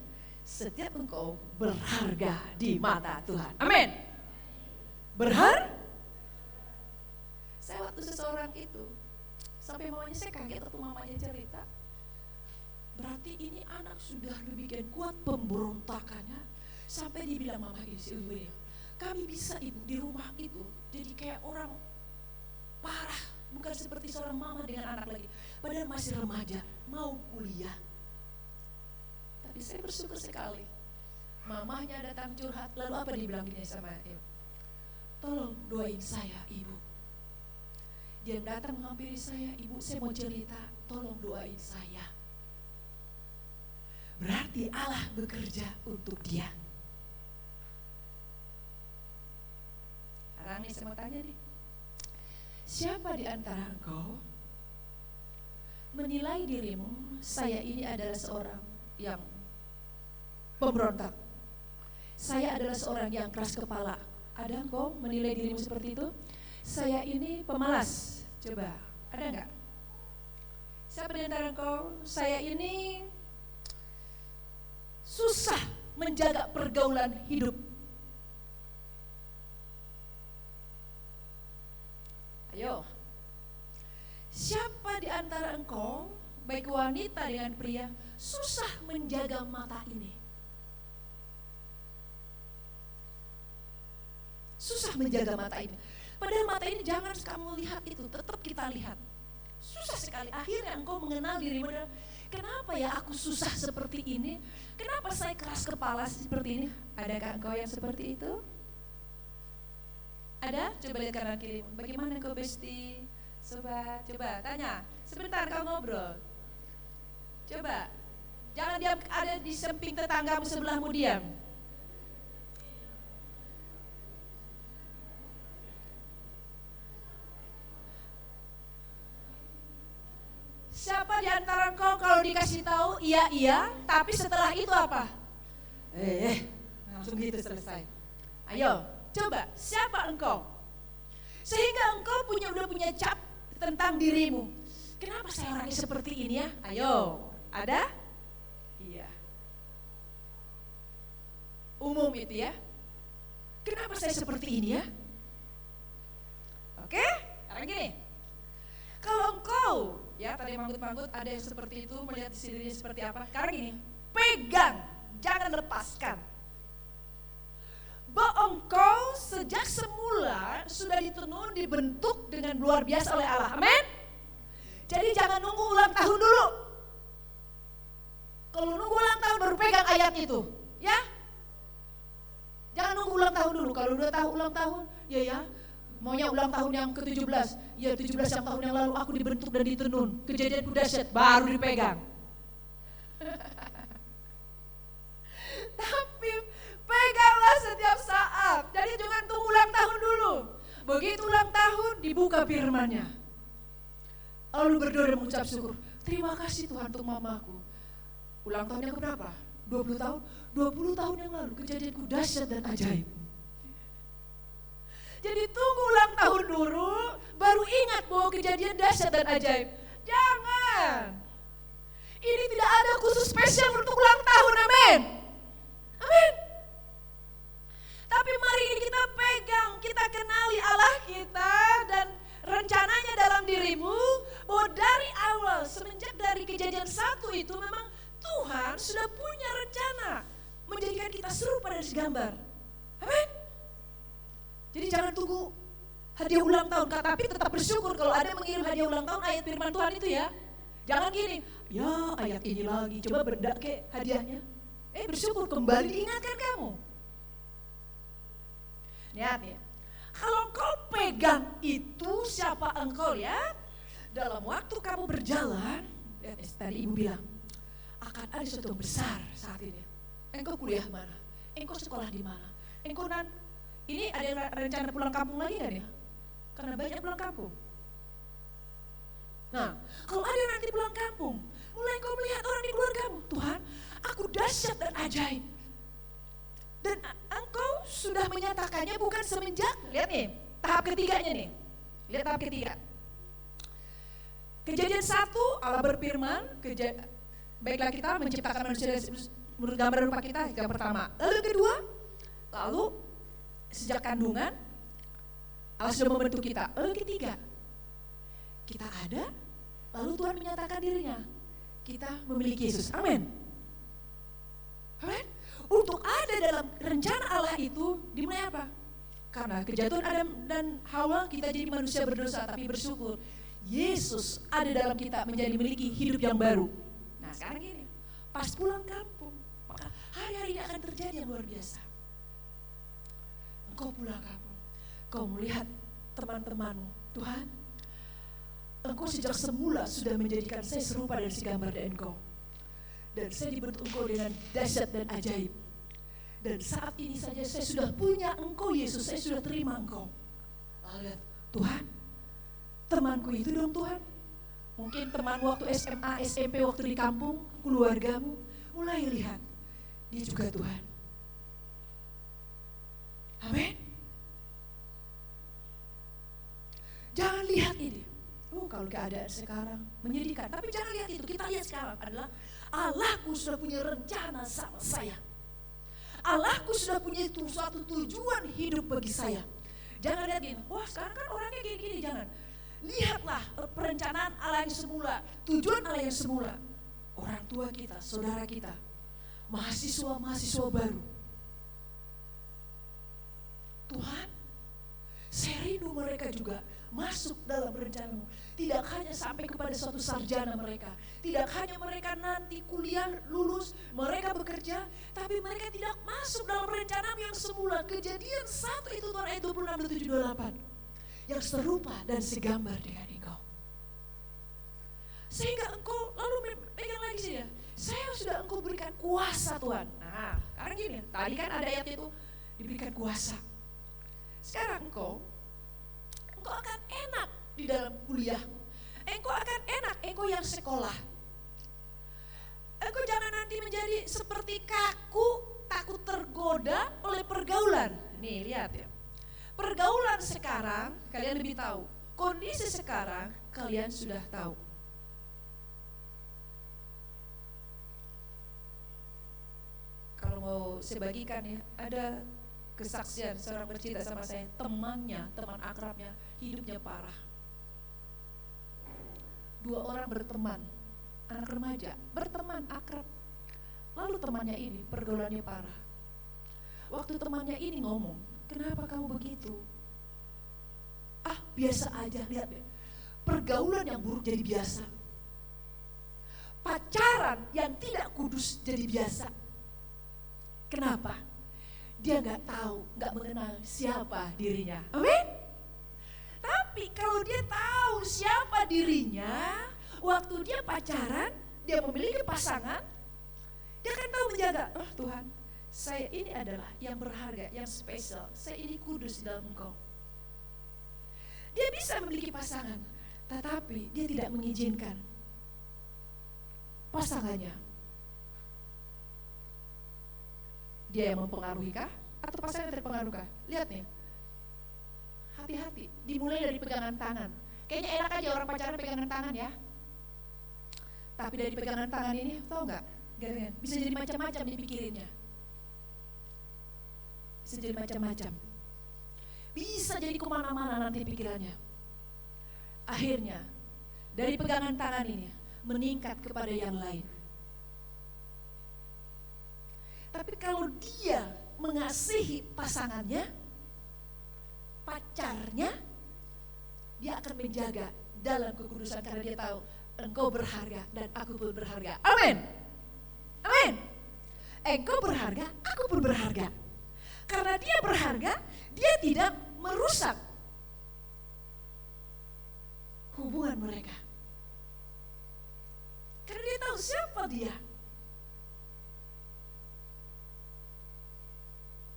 setiap engkau berharga di mata Tuhan. Amin. Berharga. Saya waktu seseorang itu, sampai mamanya saya kaget waktu mamanya cerita. Berarti ini anak sudah demikian kuat pemberontakannya, sampai dibilang mama gini, si ibu ini, kami bisa ibu di rumah itu jadi kayak orang parah, bukan seperti seorang mama dengan anak lagi, padahal masih remaja, mau kuliah. Tapi saya bersyukur sekali, mamahnya datang curhat, lalu apa dibilang gini sama ibu, tolong doain saya ibu. Dia datang menghampiri saya, ibu saya mau cerita, tolong doain saya. Berarti Allah bekerja untuk dia. Sekarang nih saya mau tanya nih, siapa di antara engkau menilai dirimu, saya ini adalah seorang yang pemberontak, saya adalah seorang yang keras kepala? Ada engkau menilai dirimu seperti itu? Saya ini pemalas, coba, ada enggak? Siapa di antara engkau, saya ini susah menjaga pergaulan hidup. Ayo, siapa di antara engkau, baik wanita dengan pria, susah menjaga mata ini? Susah menjaga mata ini. Padahal mata ini jangan kamu lihat itu, tetap kita lihat. Susah sekali. Akhirnya engkau mengenal dirimu. Kenapa ya aku susah seperti ini? Kenapa saya keras kepala seperti ini? Adakah engkau yang seperti itu? Ada? Coba lihat kanan kirimu. Bagaimana engkau besti? Coba tanya. Sebentar kau ngobrol. Coba. Jangan diam ada di samping tetanggamu sebelahmu diam. Siapa di antara engkau kalau dikasih tahu iya, tapi setelah itu apa? Langsung gitu selesai. Ayo, coba siapa engkau? Sehingga engkau udah punya cap tentang dirimu. Kenapa saya orangnya seperti ini ya? Ayo, ada? Iya. Umum itu ya. Kenapa saya seperti ini ya? Oke, sekarang gini. Kalau engkau, ya tadi manggut-manggut ada yang seperti itu, melihat dirinya seperti apa. Sekarang gini, pegang, jangan lepaskan. Bahwa engkau sejak semula sudah ditenun, dibentuk dengan luar biasa oleh Allah. Amin. Jadi jangan nunggu ulang tahun dulu. Kalau nunggu ulang tahun baru pegang ayat itu, ya. Jangan nunggu ulang tahun dulu. Kalau udah tahu ulang tahun, ya. Maunya ulang tahun yang ke-17. Ya 17 yang tahun yang lalu aku dibentuk dan ditenun. Kejadianku dahsyat, baru dipegang. Tapi peganglah setiap saat. Jadi jangan tunggu ulang tahun dulu. Begitu ulang tahun dibuka firman-Nya. Lalu berdoa dan mengucap syukur. Terima kasih Tuhan untuk mamaku. Ulang tahun yang keberapa? 20 tahun? 20 tahun yang lalu kejadianku dahsyat dan ajaib. Jadi tunggu ulang tahun dulu, baru ingat bahwa kejadian dahsyat dan ajaib. Jangan. Ini tidak ada khusus spesial untuk ulang tahun, amin. Amin. Tapi mari ini kita pegang, kita kenali Allah kita dan rencananya dalam dirimu. Bahwa dari awal, semenjak dari kejadian 1 itu memang Tuhan sudah punya rencana. Menjadikan kita serupa dan segambar. Amin. Jadi jangan tunggu hadiah ulang tahun, tapi tetap bersyukur kalau ada yang mengirim hadiah ulang tahun ayat firman Tuhan itu ya. Jangan gini, ya ayat ini lagi, coba benda ke hadiahnya. Bersyukur kembali diingatkan kamu. Lihat ya, kalau kau pegang itu siapa engkau ya, dalam waktu kamu berjalan, lihat tadi ibu bilang, akan ada sesuatu yang besar saat ini. Engkau kuliah mana? Engkau sekolah di mana? Engkau Ini ada yang rencana pulang kampung lagi nggak nih? Karena banyak pulang kampung. Nah, kalau ada yang nanti pulang kampung, mulai kau melihat orang di keluargamu, Tuhan, aku dahsyat dan ajaib. Dan engkau sudah menyatakannya bukan semenjak, lihat nih, tahap ketiganya nih. Lihat tahap ketiga. Kejadian 1, Allah berfirman, baiklah kita menciptakan manusia menurut gambar rupa kita, yang pertama. Lalu yang kedua, lalu sejak kandungan, Allah sudah membentuk kita. Lalu yang ketiga, kita ada, lalu Tuhan menyatakan dirinya, kita memiliki Yesus. Amin. Amin. Untuk ada dalam rencana Allah itu dimulai apa? Karena kejatuhan Adam dan Hawa, kita jadi manusia berdosa, tapi bersyukur Yesus ada dalam kita menjadi memiliki hidup yang baru. Nah sekarang gini, pas pulang kampung, maka hari-hari ini akan terjadi yang luar biasa. Engkau pulang kampung, kau melihat teman-temanmu, Tuhan, Engkau sejak semula sudah menjadikan saya serupa dari segambar dan Engkau. Dan saya dibentuk Engkau dengan dahsyat dan ajaib. Dan saat ini saja saya sudah punya Engkau Yesus, saya sudah terima Engkau. Lalu lihat, Tuhan, temanku itu dong Tuhan. Mungkin teman waktu SMA, SMP, waktu di kampung, keluargamu, mulai lihat, dia juga Tuhan. Amin. Jangan lihat ini. Kalau keadaan sekarang menyedihkan, tapi jangan lihat itu. Kita lihat sekarang adalah Allahku sudah punya rencana sama saya. Allahku sudah punya suatu tujuan hidup bagi saya. Jangan lihat gini, wah sekarang kan orangnya gini-gini, jangan. Lihatlah perencanaan Allah yang semula, tujuan Allah yang semula. Orang tua kita, saudara kita, mahasiswa-mahasiswa baru. Tuhan, saya rindu mereka juga masuk dalam rencanamu. Tidak hanya sampai kepada suatu sarjana mereka, tidak hanya mereka nanti kuliah lulus, mereka bekerja, tapi mereka tidak masuk dalam rencanamu yang semula. Kejadian 1 itu Tuhan ayat 26, 27, 28, yang serupa dan segambar dengan Engkau. Sehingga Engkau lalu pegang lagi sini ya, saya sudah Engkau berikan kuasa Tuhan. Nah sekarang gini, tadi kan ada ayat itu diberikan kuasa. Sekarang Engkau akan enak di dalam kuliah. Engkau akan enak, engkau yang sekolah. Engkau jangan nanti menjadi seperti kaku, takut tergoda oleh pergaulan. Nih lihat ya. Pergaulan sekarang kalian lebih tahu. Kondisi sekarang kalian sudah tahu. Kalau mau saya bagikan ya, ada kesaksian seorang bercerita sama saya, teman akrabnya hidupnya parah. 2 orang berteman, anak remaja, berteman akrab. Lalu temannya ini pergaulannya parah. Waktu temannya ini ngomong, kenapa kamu begitu? Ah biasa aja, lihat deh. Pergaulan yang buruk jadi biasa. Pacaran yang tidak kudus jadi biasa. Kenapa? Dia gak tahu, gak mengenal siapa dirinya. Amin. Tapi kalau dia tahu siapa dirinya, waktu dia pacaran, dia memiliki pasangan, dia akan tahu menjaga. Oh Tuhan, saya ini adalah yang berharga, yang spesial. Saya ini kudus dalam Engkau. Dia bisa memiliki pasangan, tetapi dia tidak mengizinkan pasangannya. Dia yang mempengaruhi kah? Atau pasangan yang terpengaruh kah? Lihat nih. Hati-hati, dimulai dari pegangan tangan. Kayaknya enak aja orang pacaran pegangan tangan ya. Tapi dari pegangan tangan ini, tahu nggak? Bisa jadi macam-macam dipikirinnya. Bisa jadi macam-macam. Bisa jadi kemana-mana nanti pikirannya. Akhirnya, dari pegangan tangan ini, meningkat kepada yang lain. Tapi kalau dia mengasihi pasangannya, pacarnya, dia akan menjaga dalam kekudusan karena dia tahu engkau berharga dan aku pun berharga. Amin. Amin. Engkau berharga, aku pun berharga. Karena dia berharga, dia tidak merusak hubungan mereka. Karena dia tahu siapa dia.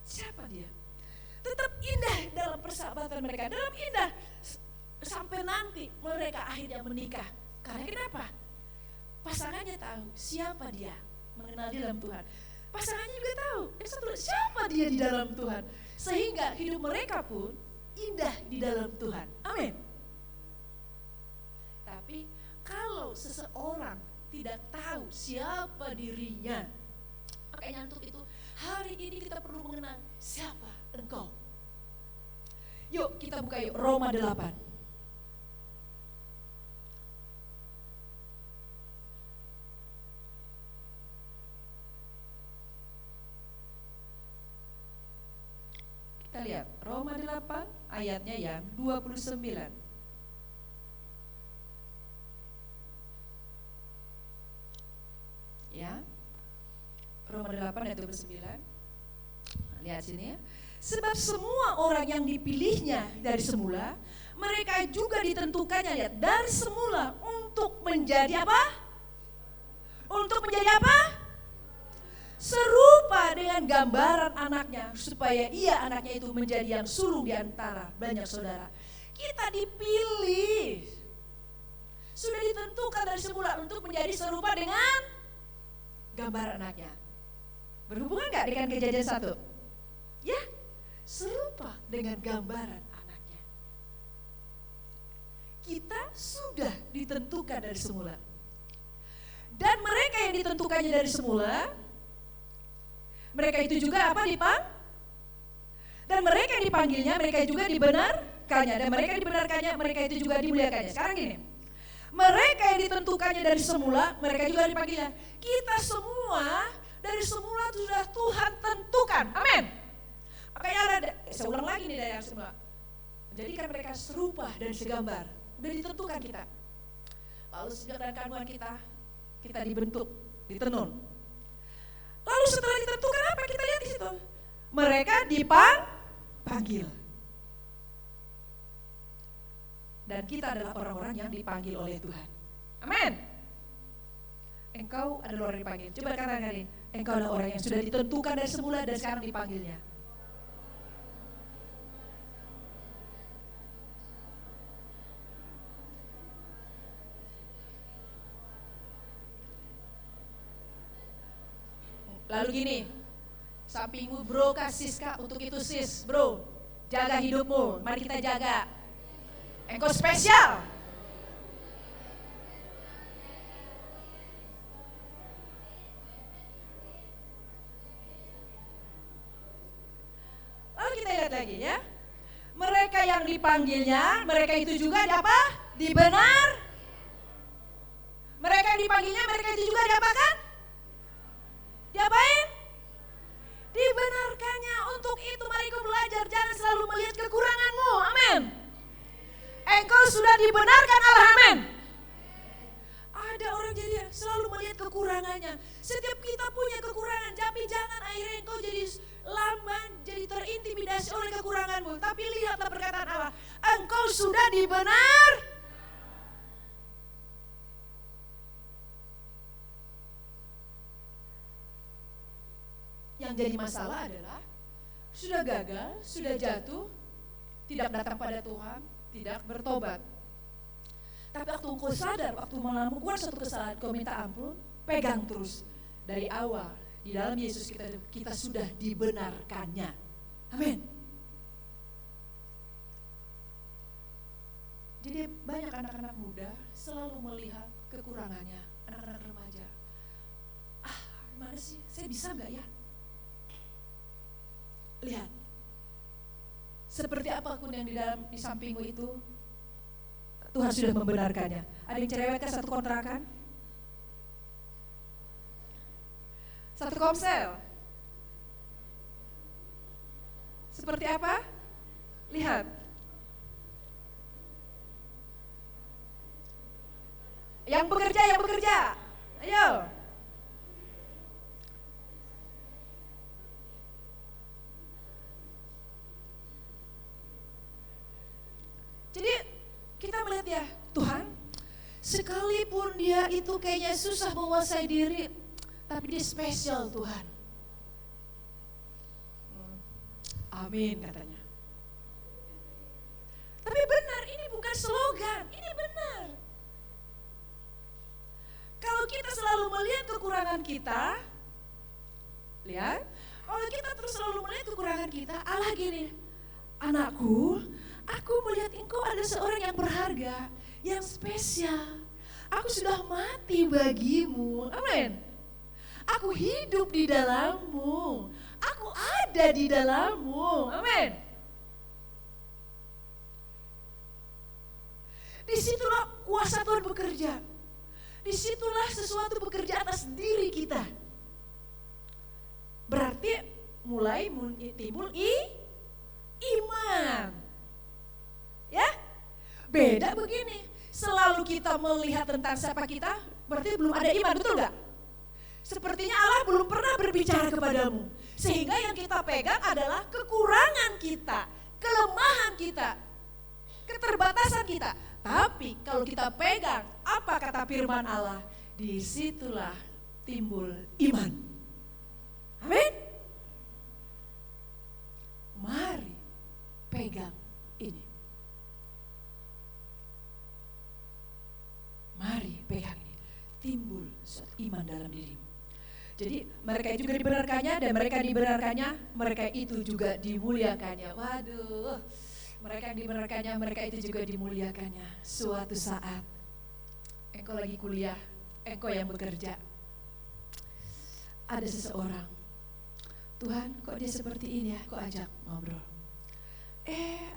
Siapa dia? Tetap persahabatan mereka dalam indah sampai nanti mereka akhirnya menikah. Karena kenapa? Pasangannya tahu siapa dia, mengenal di dalam Tuhan. Pasangannya juga tahu siapa dia di dalam Tuhan, sehingga hidup mereka pun indah di dalam Tuhan. Amin. Tapi kalau seseorang tidak tahu siapa dirinya, makanya untuk itu hari ini kita perlu mengenal siapa engkau. Yuk kita buka yuk Roma 8. Kita lihat Roma 8 ayatnya yang 29. Ya. Roma 8 ayat 29. Nah, lihat sini ya. Sebab semua orang yang dipilihnya dari semula, mereka juga ditentukannya, lihat, dari semula untuk menjadi apa? Untuk menjadi apa? Serupa dengan gambaran anaknya, supaya ia anaknya itu menjadi yang sulung di antara banyak saudara. Kita dipilih, sudah ditentukan dari semula untuk menjadi serupa dengan gambar anaknya. Berhubungan gak dengan Kejadian 1? Ya, serupa dengan gambaran anaknya. Kita sudah ditentukan dari semula. Dan mereka yang ditentukannya dari semula, mereka itu juga apa? Dan mereka yang dipanggilnya, mereka juga dibenarkannya. Dan mereka dibenarkannya, mereka itu juga dimuliakannya. Sekarang gini, mereka yang ditentukannya dari semula, mereka juga dipanggilnya. Kita semua dari semula sudah Tuhan tentukan. Amin. Makanya saya ulang lagi nih dari yang semula. Menjadikan mereka serupa dan segambar. Udah ditentukan kita. Lalu sejak dan kandungan kita dibentuk, ditenun. Lalu setelah ditentukan apa? Kita lihat di situ. Mereka dipanggil. Dan kita adalah orang-orang yang dipanggil oleh Tuhan. Amin. Engkau adalah orang yang dipanggil. Coba katakan ini, engkau adalah orang yang sudah ditentukan dari semula dan sekarang dipanggilnya. Lalu gini, sampingmu bro kasih Siska, untuk itu sis bro, jaga hidupmu, mari kita jaga. Engkau spesial. Lalu kita lihat lagi ya, mereka yang dipanggilnya, mereka itu juga apa? Dibenar. Mereka yang dipanggilnya, mereka itu juga diapakan? Diapain? Dibenarkannya. Untuk itu mari kau belajar, jangan selalu melihat kekuranganmu. Amin. Engkau sudah dibenarkan Allah. Amin. Ada orang jadi selalu melihat kekurangannya. Setiap kita punya kekurangan, tapi jangan akhirnya engkau jadi lamban, jadi terintimidasi oleh kekuranganmu. Tapi lihatlah perkataan Allah, engkau sudah dibenar. Yang jadi masalah adalah sudah gagal, sudah jatuh, tidak datang pada Tuhan, tidak bertobat. Tapi waktu engkau sadar, waktu melakukan satu kesalahan, kau minta ampun, pegang terus. Dari awal, di dalam Yesus kita sudah dibenarkannya. Amin. Jadi banyak anak-anak muda selalu melihat kekurangannya, anak-anak remaja. Gimana sih, saya bisa gak ya? Lihat, seperti apapun yang di sampingmu itu, Tuhan sudah membenarkannya. Ada yang cerewet kan satu kontrakan? Satu komsel? Seperti apa? Lihat. Yang bekerja. Ayo. Jadi kita melihat ya, Tuhan, sekalipun dia itu kayaknya susah menguasai diri, tapi dia spesial Tuhan. Amin katanya. kekurangan kita, lihat, kalau kita terus selalu melihat kekurangan kita, Allah gini, anakku, aku melihat engkau ada seorang yang berharga, yang spesial. Aku sudah mati bagimu, amin. Aku hidup di dalammu, aku ada di dalammu, amin. Disitulah kuasa Tuhan bekerja. Disitulah sesuatu bekerja atas diri kita. Berarti mulai timbul iman. Ya, beda begini. Selalu kita melihat tentang siapa kita, berarti belum ada iman, betul gak? Sepertinya Allah belum pernah berbicara kepadamu. Sehingga yang kita pegang adalah kekurangan kita, kelemahan kita, keterbatasan kita. Tapi kalau kita pegang apa kata firman Allah, disitulah timbul iman. Amin. Mari pegang ini. Mari pegang ini. Timbul suatu iman dalam dirimu. Jadi mereka juga dibenarkannya dan mereka dibenarkannya, mereka itu juga dimuliakannya. Waduh. Mereka yang dibenarkannya, mereka itu juga dimuliakannya. Suatu saat, engkau lagi kuliah, engkau yang bekerja. Ada seseorang, Tuhan kok dia seperti ini ya, kok ajak ngobrol.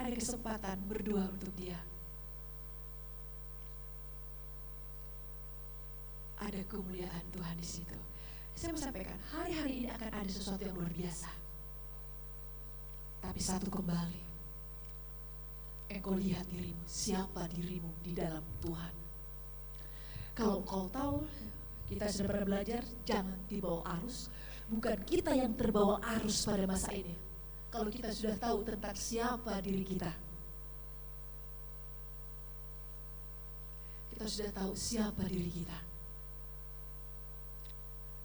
Ada kesempatan berdua untuk dia. Ada kemuliaan Tuhan di situ. Saya mau sampaikan, hari-hari ini akan ada sesuatu yang luar biasa. Tapi satu kembali, engkau lihat dirimu, siapa dirimu di dalam Tuhan. Kalau engkau tahu, kita sudah pernah belajar, jangan dibawa arus. Bukan kita yang terbawa arus pada masa ini. Kalau kita sudah tahu tentang siapa diri kita. Kita sudah tahu siapa diri kita.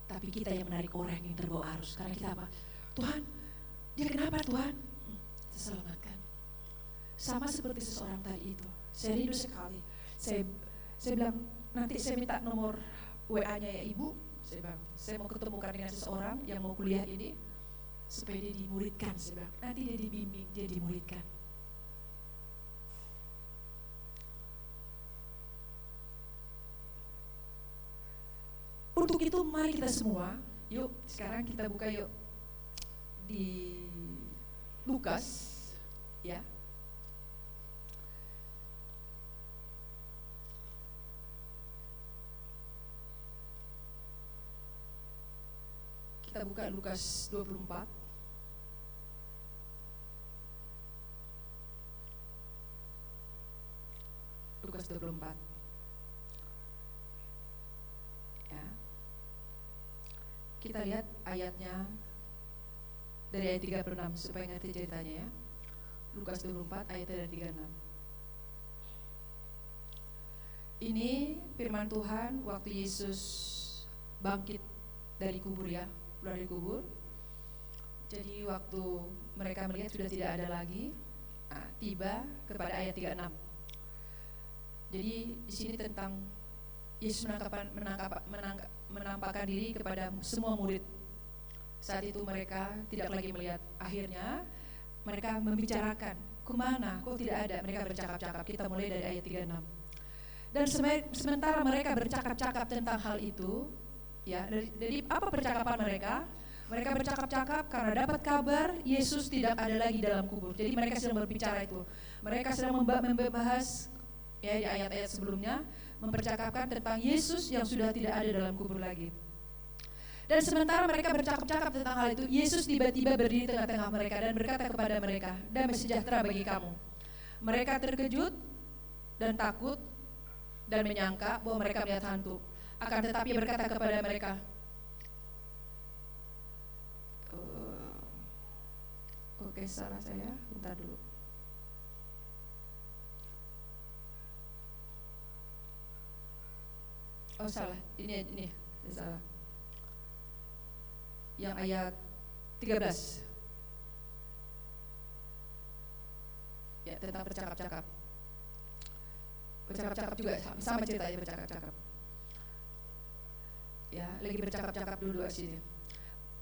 Tapi kita yang menarik orang yang terbawa arus. Karena kita apa? Tuhan, dia kenapa Tuhan? Selamatkan. Sama seperti seseorang tadi itu, saya rindu sekali. Saya bilang, nanti saya minta nomor WA-nya ya ibu. Saya bilang, saya mau ketemukan dengan seseorang yang mau kuliah ini, supaya dia dimuridkan. Saya bilang, nanti dia dibimbing, dia dimuridkan. Untuk itu mari kita semua, yuk sekarang kita buka yuk di Lukas, ya. Kita buka Lukas 24. Lukas 24. Ya. Kita lihat ayatnya dari ayat 36 supaya ngerti ceritanya ya. Lukas 24 ayat dari 36. Ini firman Tuhan waktu Yesus bangkit dari kubur ya. Keluar dari kubur. Jadi waktu mereka melihat sudah tidak ada lagi, tiba kepada ayat 36. Jadi di sini tentang Yesus menampakkan diri kepada semua murid. Saat itu mereka tidak lagi melihat. Akhirnya mereka membicarakan, kemana? Kok tidak ada? Mereka bercakap-cakap. Kita mulai dari ayat 36. Dan sementara mereka bercakap-cakap tentang hal itu, ya, dari apa percakapan mereka? Mereka bercakap-cakap karena dapat kabar Yesus tidak ada lagi dalam kubur. Jadi mereka sedang berbicara itu. Mereka sedang membahas ya di ayat-ayat sebelumnya, mempercakapkan tentang Yesus yang sudah tidak ada dalam kubur lagi. Dan sementara mereka bercakap-cakap tentang hal itu, Yesus tiba-tiba berdiri tengah-tengah mereka dan berkata kepada mereka, damai sejahtera bagi kamu. Mereka terkejut dan takut dan menyangka bahwa mereka melihat hantu. Akan tetapi berkata kepada mereka, oke, salah saya, bentar dulu. Oh salah, ini salah. Yang ayat 13. Ya, tentang bercakap-cakap. Bercakap-cakap juga sama ceritanya bercakap-cakap. Ya, lagi bercakap-cakap dulu di sini.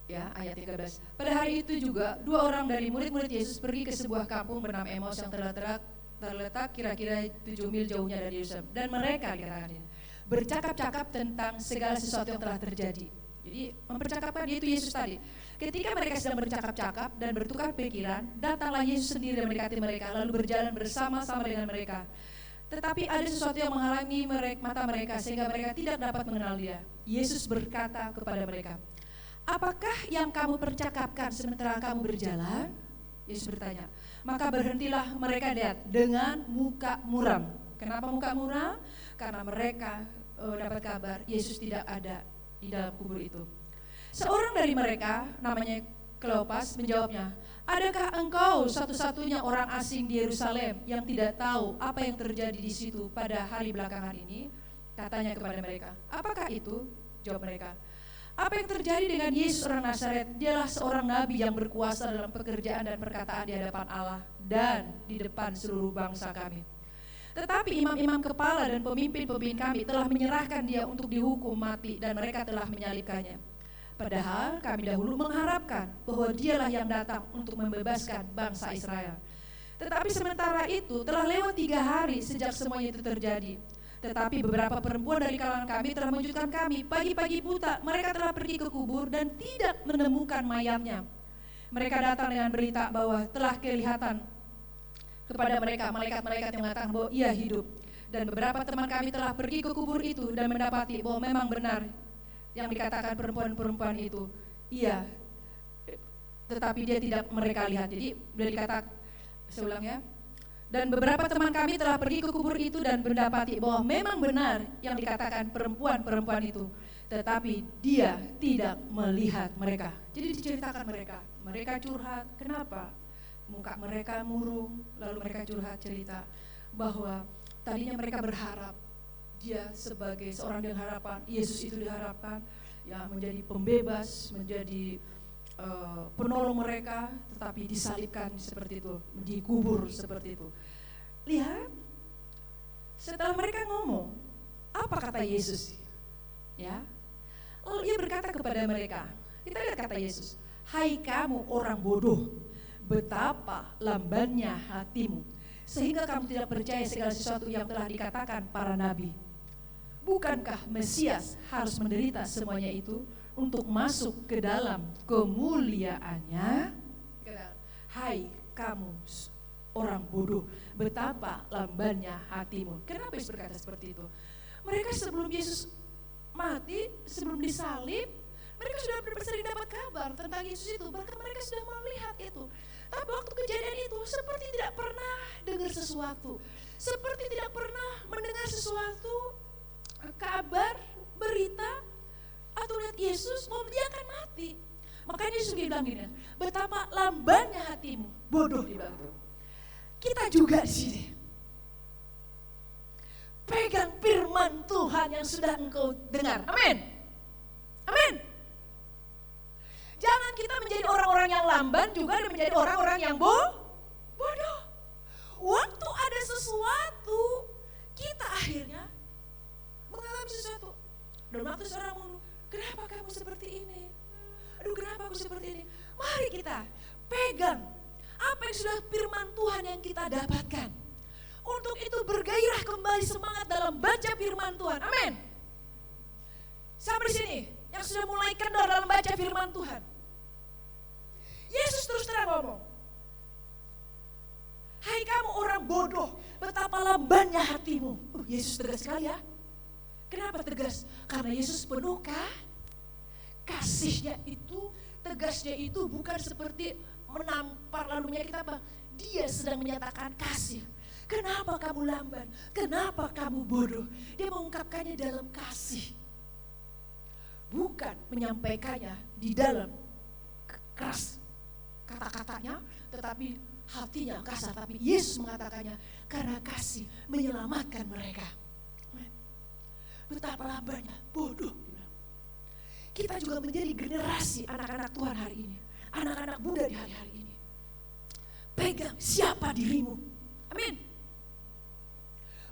Ya, ayat 13. Pada hari itu juga 2 orang dari murid-murid Yesus pergi ke sebuah kampung bernama Emmaus yang terletak kira-kira 7 mil jauhnya dari Yerusalem. Dan mereka dikatakan ini bercakap-cakap tentang segala sesuatu yang telah terjadi. Jadi mempercakapkan yaitu Yesus tadi. Ketika mereka sedang bercakap-cakap dan bertukar pikiran, datanglah Yesus sendiri dan mendekati mereka, lalu berjalan bersama-sama dengan mereka. Tetapi ada sesuatu yang menghalangi mata mereka sehingga mereka tidak dapat mengenal Dia. Yesus berkata kepada mereka, "Apakah yang kamu percakapkan sementara kamu berjalan?" Yesus bertanya. Maka berhentilah mereka lihat dengan muka muram. Kenapa muka muram? Karena mereka dapat kabar Yesus tidak ada di dalam kubur itu. Seorang dari mereka, namanya Kleopas, menjawabnya, "Adakah engkau satu-satunya orang asing di Yerusalem yang tidak tahu apa yang terjadi di situ pada hari belakangan ini?" Katanya kepada mereka. "Apakah itu?" Jawab mereka. "Apa yang terjadi dengan Yesus orang Nazaret? Dialah seorang nabi yang berkuasa dalam pekerjaan dan perkataan di hadapan Allah dan di depan seluruh bangsa kami. Tetapi imam-imam kepala dan pemimpin-pemimpin kami telah menyerahkan Dia untuk dihukum mati dan mereka telah menyalibkannya. Padahal kami dahulu mengharapkan bahwa Dialah yang datang untuk membebaskan bangsa Israel. Tetapi sementara itu telah lewat 3 hari sejak semuanya itu terjadi. Tetapi beberapa perempuan dari kalangan kami telah mengejutkan kami. Pagi-pagi buta mereka telah pergi ke kubur dan tidak menemukan mayatnya. Mereka datang dengan berita bahwa telah kelihatan kepada mereka malaikat-malaikat yang mengatakan bahwa Ia hidup. Dan beberapa teman kami telah pergi ke kubur itu dan mendapati bahwa memang benar yang dikatakan perempuan-perempuan itu. Iya, tetapi dia tidak mereka lihat." Jadi sudah dikatakan, saya ulang ya. Dan beberapa teman kami telah pergi ke kubur itu dan mendapati bahwa memang benar yang dikatakan perempuan-perempuan itu, tetapi dia tidak melihat mereka. Jadi diceritakan mereka curhat. Kenapa? Muka mereka murung, lalu mereka curhat cerita bahwa tadinya mereka berharap Dia sebagai seorang dengan harapan, Yesus itu diharapkan ya menjadi pembebas, menjadi penolong mereka, tetapi disalibkan seperti itu, dikubur seperti itu. Lihat, setelah mereka ngomong, apa kata Yesus? Ya, lalu Ia berkata kepada mereka, kita lihat kata Yesus, "Hai kamu orang bodoh, betapa lambannya hatimu, sehingga kamu tidak percaya segala sesuatu yang telah dikatakan para nabi. Bukankah Mesias harus menderita semuanya itu untuk masuk ke dalam kemuliaannya?" Hai kamu orang bodoh, betapa lambannya hatimu. Kenapa Yesus berkata seperti itu? Mereka sebelum Yesus mati, sebelum disalib, mereka sudah sering dapat kabar tentang Yesus itu. Bahkan mereka sudah melihat itu. Tapi waktu kejadian itu seperti tidak pernah dengar sesuatu, seperti tidak pernah mendengar sesuatu, kabar, berita, atau lihat Yesus bahwa Dia akan mati. Makanya Yesus bilang gini, betapa lambannya hatimu, bodoh dibilang itu. Kita juga di sini pegang firman Tuhan yang sudah engkau dengar. Amin. Amin. Jangan kita menjadi orang-orang yang lamban juga dan menjadi orang-orang yang bodoh. Waktu ada sesuatu, kita akhirnya mengalami sesuatu. Dan waktu seorang ngomong, "Kenapa kamu seperti ini? Aduh, kenapa aku seperti ini?" Mari kita pegang apa yang sudah firman Tuhan yang kita dapatkan. Untuk itu bergairah kembali semangat dalam baca firman Tuhan. Amin. Sampai di sini yang sudah mulai kendor dalam baca firman Tuhan. Yesus terus terang ngomong, "Hai kamu orang bodoh, betapa lambannya hatimu." Yesus tegas sekali ya. Kenapa tegas? Karena Yesus penuh kasihnya itu, tegasnya itu bukan seperti menampar lalu menyakiti apa. Dia sedang menyatakan kasih. Kenapa kamu lamban? Kenapa kamu bodoh? Dia mengungkapkannya dalam kasih. Bukan menyampaikannya di dalam keras kata-katanya, tetapi hatinya kasar. Tapi Yesus mengatakannya karena kasih menyelamatkan mereka. Betapa lambannya, bodoh. Kita juga menjadi generasi anak-anak Tuhan hari ini, anak-anak muda di hari-hari ini. Pegang siapa dirimu. Amin.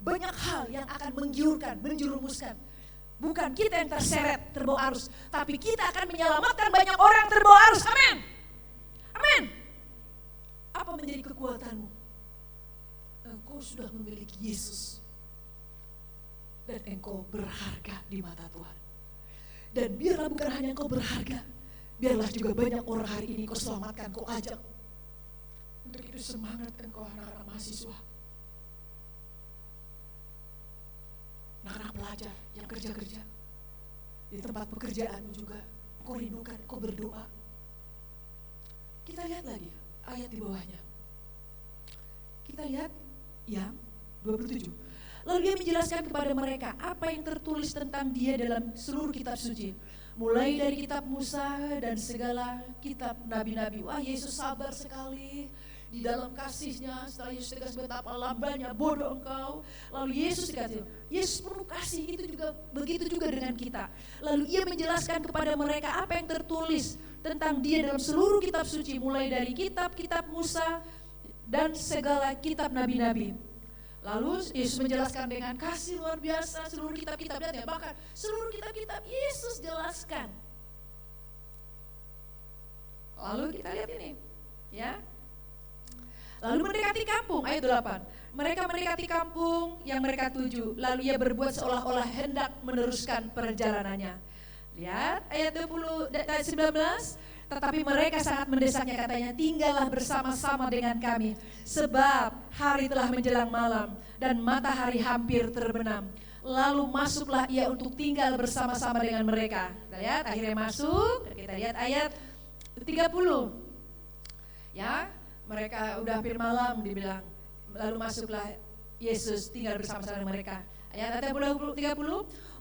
Banyak hal yang akan menggiurkan, menjerumuskan Bukan kita yang terseret, terbawa arus, tapi kita akan menyelamatkan banyak orang terbawa arus. Amin. Amin. Apa menjadi kekuatanmu? Engkau sudah memiliki Yesus. Dan engkau berharga di mata Tuhan. Dan biarlah bukan hanya engkau berharga, biarlah juga banyak orang hari ini kau selamatkan, kau ajak. Untuk itu semangat engkau anak-anak mahasiswa. Anak-anak pelajar yang kerja-kerja. Di tempat pekerjaanmu juga, kau rindukan, kau berdoa. Kita lihat lagi ayat di bawahnya. Kita lihat yang 27. Lalu dia menjelaskan kepada mereka apa yang tertulis tentang dia dalam seluruh kitab suci. Mulai dari kitab Musa dan segala kitab nabi-nabi. Wah, Yesus sabar sekali. Di dalam kasihnya, setelah Yesus tegas betapa lambannya, bodoh engkau. Lalu Yesus dikatakan, Yesus penuh kasih, itu juga begitu juga dengan kita. Lalu ia menjelaskan kepada mereka apa yang tertulis tentang dia dalam seluruh kitab suci. Mulai dari kitab-kitab Musa dan segala kitab nabi-nabi. Lalu Yesus menjelaskan dengan kasih luar biasa seluruh kitab-kitabnya, bahkan seluruh kitab-kitab Yesus jelaskan. Lalu kita lihat ini, ya. Lalu mendekati kampung, ayat 8. Mereka mendekati kampung yang mereka tuju. Lalu ia berbuat seolah-olah hendak meneruskan perjalanannya. Lihat ayat 19. Tetapi mereka sangat mendesaknya, katanya, tinggallah bersama-sama dengan kami. Sebab hari telah menjelang malam dan matahari hampir terbenam. Lalu masuklah ia untuk tinggal bersama-sama dengan mereka. Kita lihat akhirnya masuk, kita lihat ayat 30. Ya. Mereka udah hampir malam dibilang. Lalu masuklah Yesus tinggal bersama-sama dengan mereka. Ayat 30.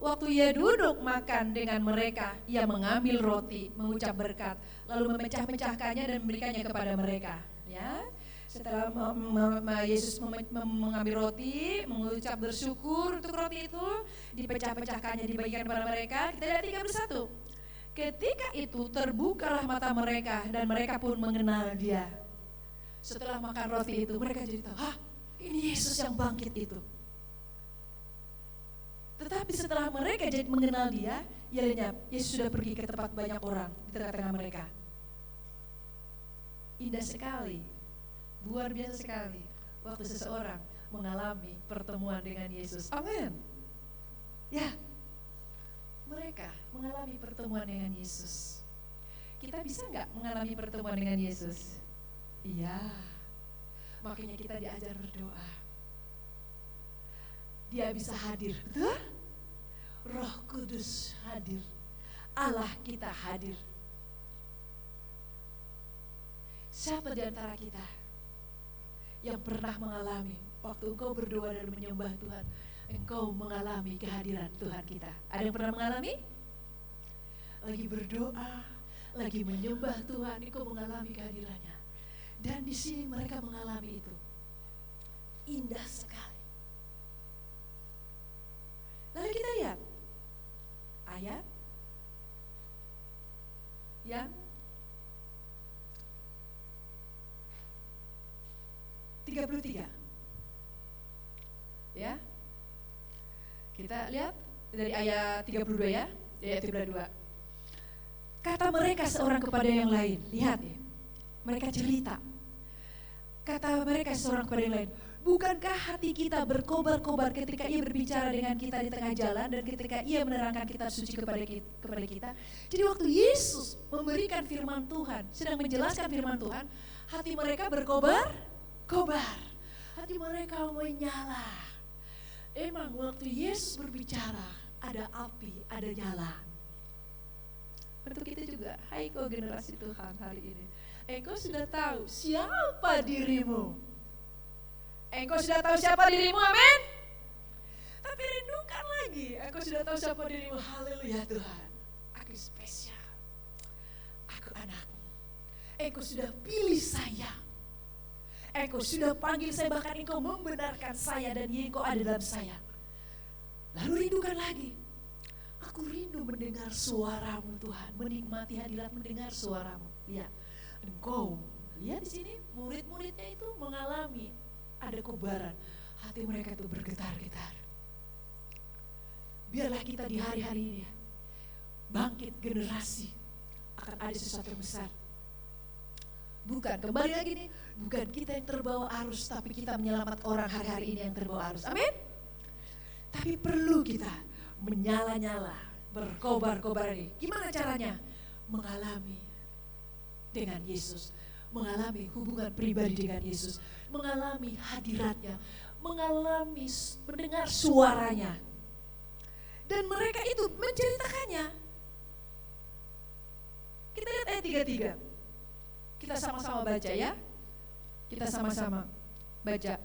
Waktu ia duduk makan dengan mereka, ia mengambil roti, mengucap berkat, lalu memecah-mecahkannya dan memberikannya kepada mereka. Ya. Setelah Yesus mengambil roti, mengucap bersyukur untuk roti itu, dipecah-pecahkannya, dibagikan kepada mereka. Kita lihat 31. Ketika itu terbukalah mata mereka dan mereka pun mengenal dia. Setelah makan roti itu mereka jadi tahu, ini Yesus yang bangkit itu. Tetapi setelah mereka jadi mengenal dia, ya lenyap. Yesus sudah pergi ke tempat banyak orang di tengah-tengah mereka. Indah sekali, luar biasa sekali waktu seseorang mengalami pertemuan dengan Yesus. Amin. Ya, mereka mengalami pertemuan dengan Yesus. Kita bisa nggak mengalami pertemuan dengan Yesus? Iya, makanya kita diajar berdoa. Dia bisa hadir, betul? Roh Kudus hadir, Allah kita hadir. Siapa di antara kita yang pernah mengalami waktu engkau berdoa dan menyembah Tuhan, engkau mengalami kehadiran Tuhan kita? Ada yang pernah mengalami? Lagi berdoa, lagi menyembah Tuhan, engkau mengalami kehadirannya. Dan di sini mereka mengalami itu. Indah sekali. Lalu kita lihat ayat yang 33. Ya. Kita lihat dari ayat 32 ya. Ayat 32. Kata mereka seorang kepada yang lain, lihat ya. Mereka cerita. Kata mereka seorang kepada yang lain, bukankah hati kita berkobar-kobar ketika ia berbicara dengan kita di tengah jalan dan ketika ia menerangkan kitab suci kepada kita? Jadi waktu Yesus memberikan firman Tuhan, sedang menjelaskan firman Tuhan, hati mereka berkobar-kobar. Hati mereka menyala. Emang waktu Yesus berbicara, ada api, ada nyala. Untuk kita juga, hai kau generasi Tuhan hari ini. Engkau sudah tahu siapa dirimu. Engkau sudah tahu siapa dirimu, amin. Tapi renungkan lagi, engkau sudah tahu siapa dirimu. Haleluya Tuhan. Aku spesial. Aku anakmu. Engkau sudah pilih saya. Engkau sudah panggil saya, bahkan engkau membenarkan saya dan engkau ada dalam saya. Lalu rindukan lagi. Aku rindu mendengar suaramu Tuhan, menikmati hadirat, mendengar suaramu. Lihat. Engkau lihat di sini murid-muridnya itu mengalami ada kobaran, hati mereka itu bergetar-getar. biarlah kita di hari-hari ini bangkit generasi, akan ada sesuatu yang besar. Bukan, kembali lagi nih, bukan kita yang terbawa arus, tapi kita menyelamatkan orang hari-hari ini yang terbawa arus. Amin. Tapi perlu kita menyala-nyala, berkobar-kobar ini. Gimana caranya? Mengalami dengan Yesus, mengalami hubungan pribadi dengan Yesus, mengalami hadiratnya, mengalami mendengar suaranya. Dan mereka itu menceritakannya. Kita lihat ayat 33. Kita sama-sama baca ya. Kita sama-sama baca.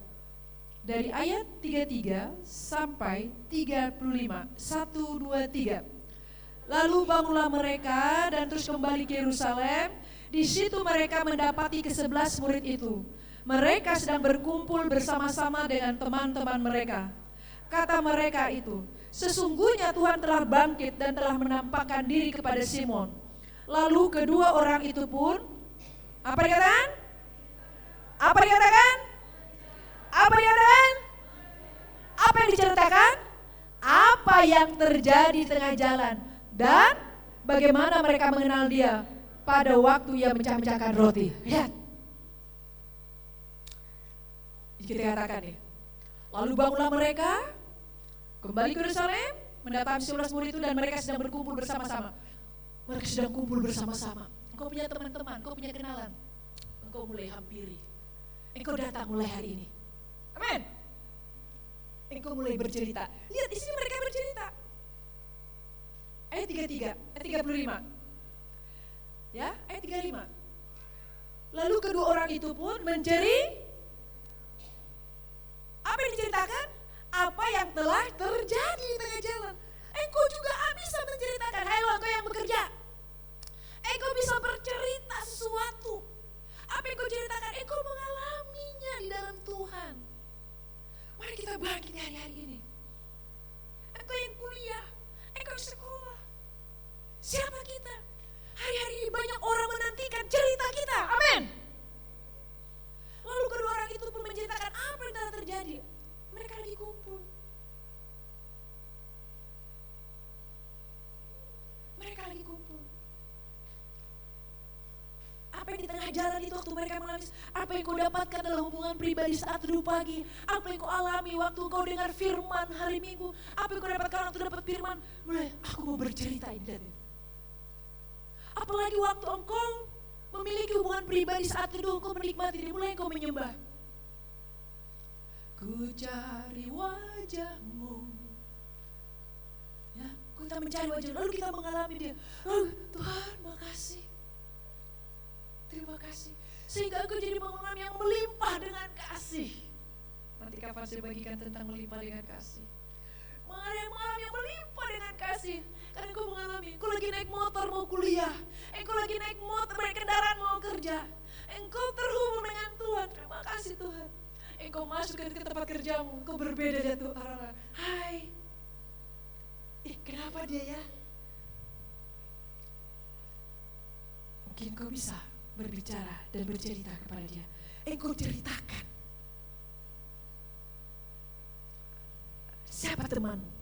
Dari ayat 33 sampai 35. 1, 2, 3. Lalu bangunlah mereka dan terus kembali ke Yerusalem. Di situ mereka mendapati ke-11 murid itu. Mereka sedang berkumpul bersama-sama dengan teman-teman mereka. Kata mereka itu, sesungguhnya Tuhan telah bangkit dan telah menampakkan diri kepada Simon. Lalu kedua orang itu pun, apa dikatakan? Apa dikatakan? Apa dikatakan? Apa yang diceritakan? Apa yang terjadi di tengah jalan dan bagaimana mereka mengenal dia pada waktu ia mecah-mecahkan roti. Lihat. Kita katakan nih. Lalu bangunlah mereka, kembali ke Yerusalem, mendatangi 11 murid itu dan mereka sedang berkumpul bersama-sama. Mereka sedang kumpul bersama-sama. Engkau punya teman-teman, engkau punya kenalan. Engkau mulai hampiri. Engkau datang mulai hari ini. Amin. Engkau mulai bercerita. Lihat di sini mereka bercerita. Ayat 33, ayat 35. Ya, ayat 35. Lalu kedua orang itu pun mencari apa yang diceritakan? Apa yang telah terjadi di tengah jalan. Engkau juga bisa menceritakan. Hai lo, engkau yang bekerja. Engkau bisa bercerita sesuatu. Apa yang kau ceritakan? Engkau mengalaminya di dalam Tuhan. Mari kita bangkit hari-hari ini. Engkau yang kuliah, engkau yang sekolah. Siapa kita? Hari-hari ini banyak orang menantikan cerita kita. Amin. Lalu kedua orang itu pun menceritakan apa yang telah terjadi. Mereka lagi kumpul. Mereka lagi kumpul. Apa yang di tengah jalan itu waktu mereka mengalami, apa yang kau dapatkan dalam hubungan pribadi saat duduk pagi, apa yang kau alami waktu kau dengar firman hari Minggu, apa yang kau dapatkan waktu dapat firman, mulai aku mau bercerita ini. Apalagi waktu engkau memiliki hubungan pribadi saat teduh, engkau menikmati, mulai engkau menyembah. Ku cari wajahmu. Ya, kita mencari wajah, lalu kita mengalami dia. Lalu Tuhan, makasih. Terima kasih. Sehingga aku jadi mengalami yang melimpah dengan kasih. Nanti kapan saya bagikan tentang melimpah dengan kasih. Mengalami yang melimpah dengan kasih. Karena engkau mengalami, engkau lagi naik motor mau kuliah. Engkau lagi naik motor, naik kendaraan mau kerja. Engkau terhubung dengan Tuhan. Terima kasih Tuhan. Engkau masuk ke tempat kerjamu, engkau berbeda dari tuh orang-orang. Hai. Kenapa dia ya? Mungkin kau bisa berbicara dan bercerita kepada dia. Engkau ceritakan. Siapa temanmu?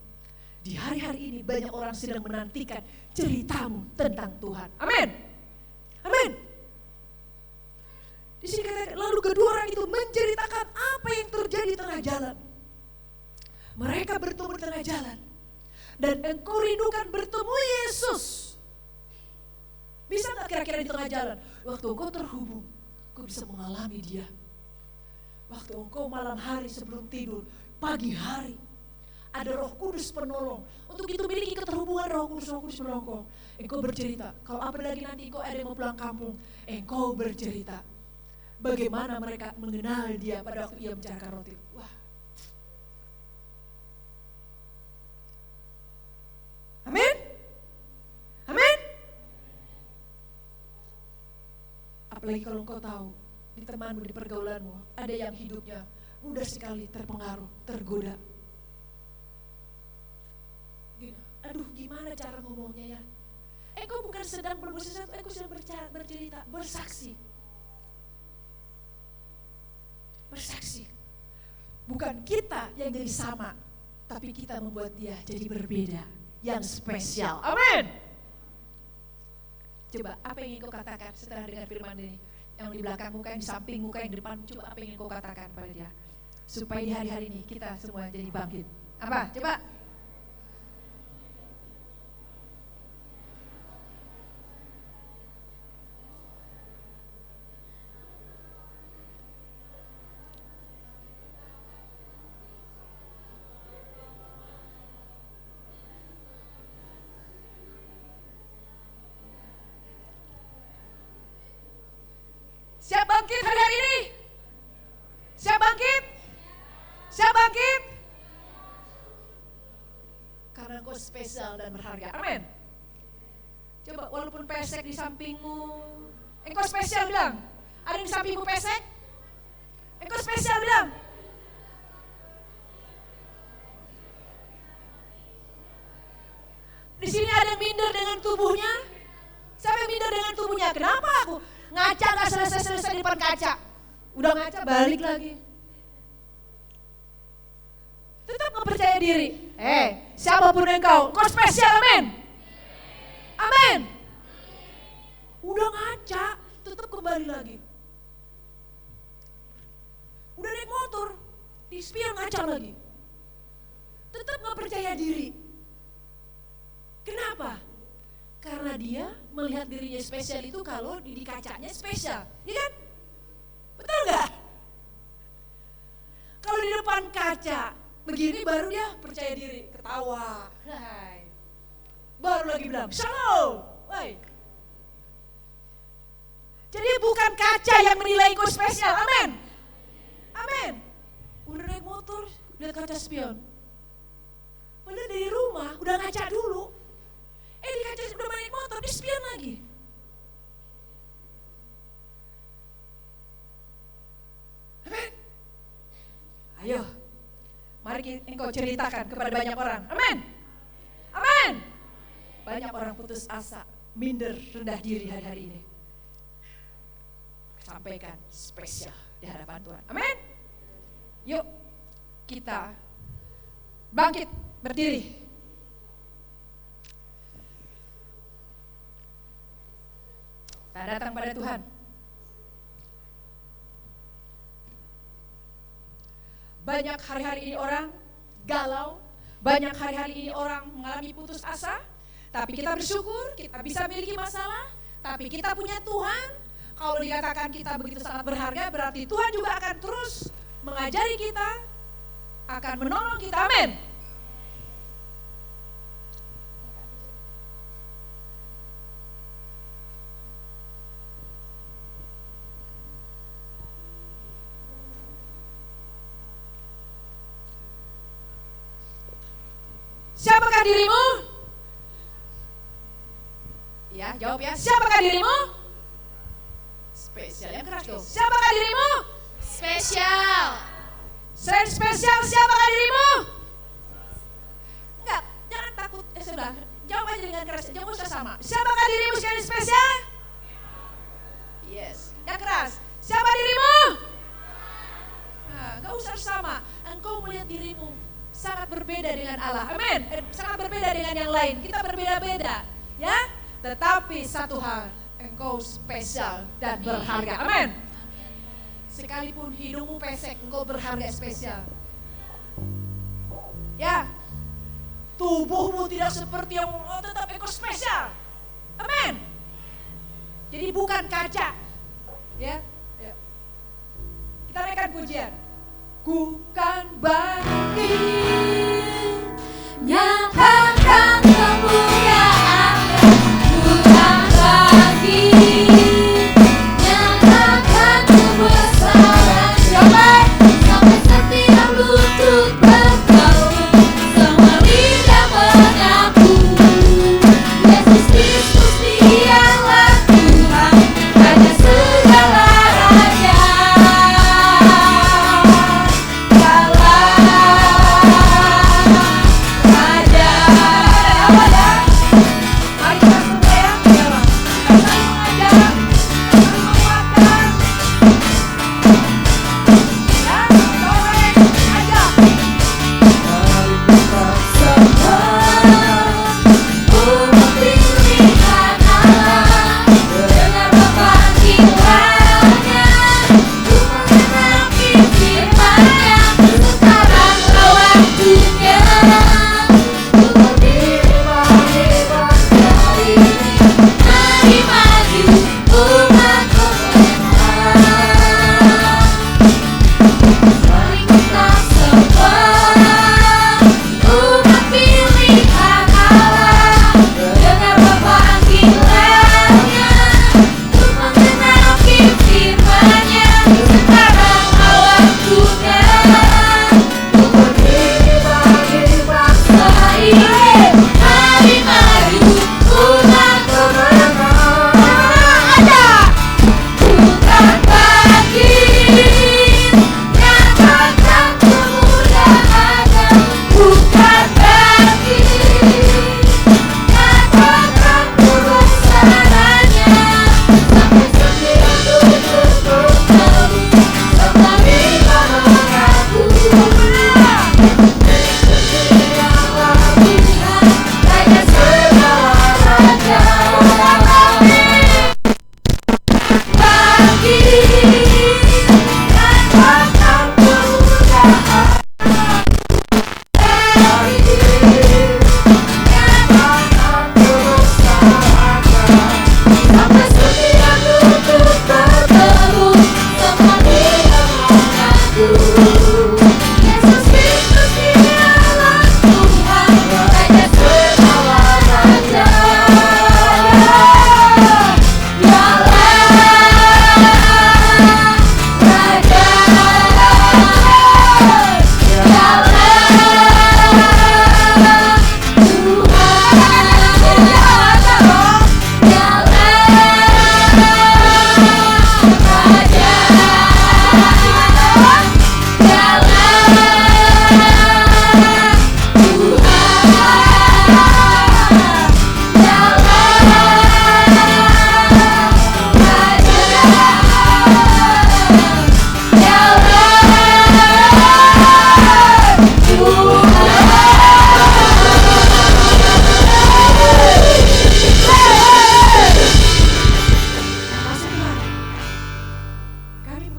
Di hari-hari ini banyak orang sedang menantikan ceritamu tentang Tuhan. Amin. Amin. Di sini katakan, lalu kedua orang itu menceritakan apa yang terjadi di tengah jalan. Mereka bertemu di tengah jalan. Dan engkau rindukan bertemu Yesus. Bisa gak kira-kira di tengah jalan? Waktu engkau terhubung, engkau bisa mengalami dia. Waktu engkau malam hari sebelum tidur, pagi hari, ada Roh Kudus penolong. Untuk itu miliki keterhubungan Roh Kudus menolong. Engkau bercerita. Kalau apa lagi nanti engkau ada yang mau pulang kampung, engkau bercerita. Bagaimana mereka mengenal dia pada waktu ia mencari roti. Wah. Amin. Amin. Apalagi kalau engkau tahu di temanmu, di pergaulanmu, ada yang hidupnya mudah sekali terpengaruh, tergoda. Aduh, gimana cara ngomongnya ya? Engkau bukan sedang berbuat sesuatu, engkau sedang bercerita, bersaksi. Bersaksi. Bukan kita yang jadi sama, tapi kita membuat dia jadi berbeda, yang spesial. Amin. Coba apa yang ingin kau katakan setelah dengar firman ini? Yang di belakangmu, yang di sampingmu, yang di depanmu, coba apa yang ingin kau katakan pada dia? Supaya di hari-hari ini kita semua jadi bangkit. Apa? Coba. Siap bangkit hari-hari ini? Siap bangkit? Siap bangkit? Karena engkau spesial dan berharga. Amin. Coba walaupun pesek di sampingmu, engkau spesial bilang. Ada yang di sampingmu pesek? Engkau spesial bilang. Di sini ada yang minder dengan tubuhnya. Siapa yang minder dengan tubuhnya? Kenapa aku ngaca gak selesai-selesai di depan kaca? Udah ngaca balik lagi. Tetap gak percaya diri. Siapapun engkau spesial, amin. Amin. Udah ngaca, tetap kembali lagi. Udah naik motor, di spion ngaca lagi. Tetap gak percaya diri. Kenapa? Karena dia melihat dirinya spesial itu kalau di kacanya spesial, ya kan? Betul gak? Kalau di depan kaca begini baru dia percaya diri, ketawa. Hai. Baru lagi bilang, shalom. Hai. Jadi bukan kaca yang menilai kau spesial, amin. Amin. Udah naik motor, lihat kaca spion. Padahal dari rumah udah ngaca dulu. Di kaca udah naik motor, di spion lagi. Amin. Ayo, mari engkau ceritakan kepada banyak orang. Amin. Amin. Banyak orang putus asa, minder, rendah diri hari-hari ini. Sampaikan spesial di hadapan Tuhan. Amin. Yuk, kita bangkit berdiri. Kita datang pada Tuhan. Banyak hari-hari ini orang galau, banyak hari-hari ini orang mengalami putus asa, tapi kita bersyukur, kita bisa memiliki masalah, tapi kita punya Tuhan. Kalau dikatakan kita begitu sangat berharga, berarti Tuhan juga akan terus mengajari kita, akan menolong kita, amin. Siapakah dirimu? Ya, jawab ya. Siapakah dirimu? Spesial, yang keras dong. Siapakah dirimu? Spesial. Selain spesial, siapakah dirimu? Enggak, jangan takut. Sudah, jawab aja dengan keras. Jangan usah sama. Siapakah dirimu sekali spesial? Yes, yang keras. Siapa dirimu? Nah, gak usah sama. Engkau melihat dirimu sangat berbeda dengan Allah, amin. Sangat berbeda dengan yang lain. Kita berbeda-beda, ya. Tetapi satu hal, engkau spesial dan berharga, amin. Sekalipun hidungmu pesek, engkau berharga spesial. Ya, tubuhmu tidak seperti yang tetap engkau spesial, amin. Jadi bukan kaca, ya. Kita naikkan pujian. Ku kan bangkit, Nyatakan kemuliaan-Mu. Ku kan bangkit, nyatakan kebesaran-Mu. Sampai setiap lutut bertaut, semua lidah mengaku, Yesus Kristus Dialah Tuhan, Raja segala raja. Mari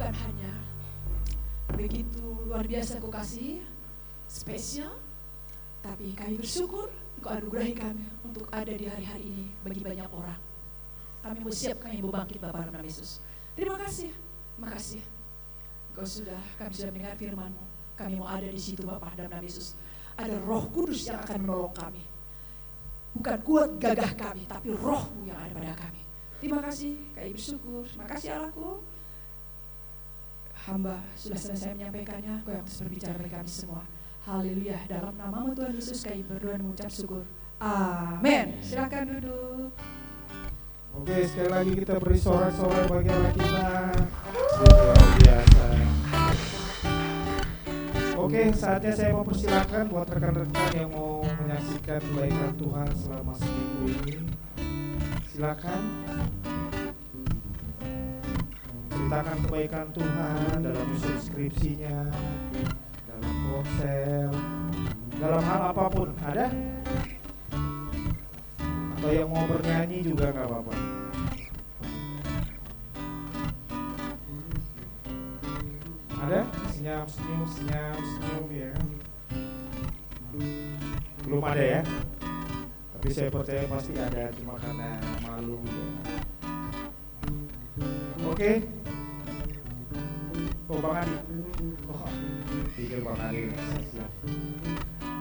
bukan hanya begitu luar biasa Kau kasih spesial, tapi kami bersyukur Kau anugerahi kami untuk ada di hari-hari ini bagi banyak orang. Kami mau siap, kami mau bangkit Bapa dalam nama Yesus. Terima kasih, makasih. Kami sudah mendengar firman-Mu. Kami mau ada di situ Bapa dalam nama Yesus. Ada Roh Kudus yang akan menolong kami. Bukan kuat gagah kami, tapi Roh-Mu yang ada pada kami. Terima kasih, kami bersyukur. Terima kasih Allahku. Hamba sudah selesai menyampaikannya, Kau yang terus berbicara bagi kami semua. Haleluya, dalam nama Tuhan Yesus kami berdoa dan mengucap syukur. Amin. Silakan duduk. Oke, sekali lagi kita beri sorak-sorai bagi Allah kita. Luar biasa. Oke, saatnya saya mau persilakan buat rekan-rekan yang mau menyaksikan kebaikan Tuhan selama seminggu ini. Silakan ceritakan kebaikan Tuhan dalam menyusun skripsinya, dalam konsel, dalam hal apapun. Ada? Atau yang mau bernyanyi juga nggak apa-apa. Ada? Senyum ya. Belum ada ya? Tapi saya percaya pasti ada, cuma karena malu ya. Oke. Oh, Bang Adi. Oh, pikir Bang Adi. Siap.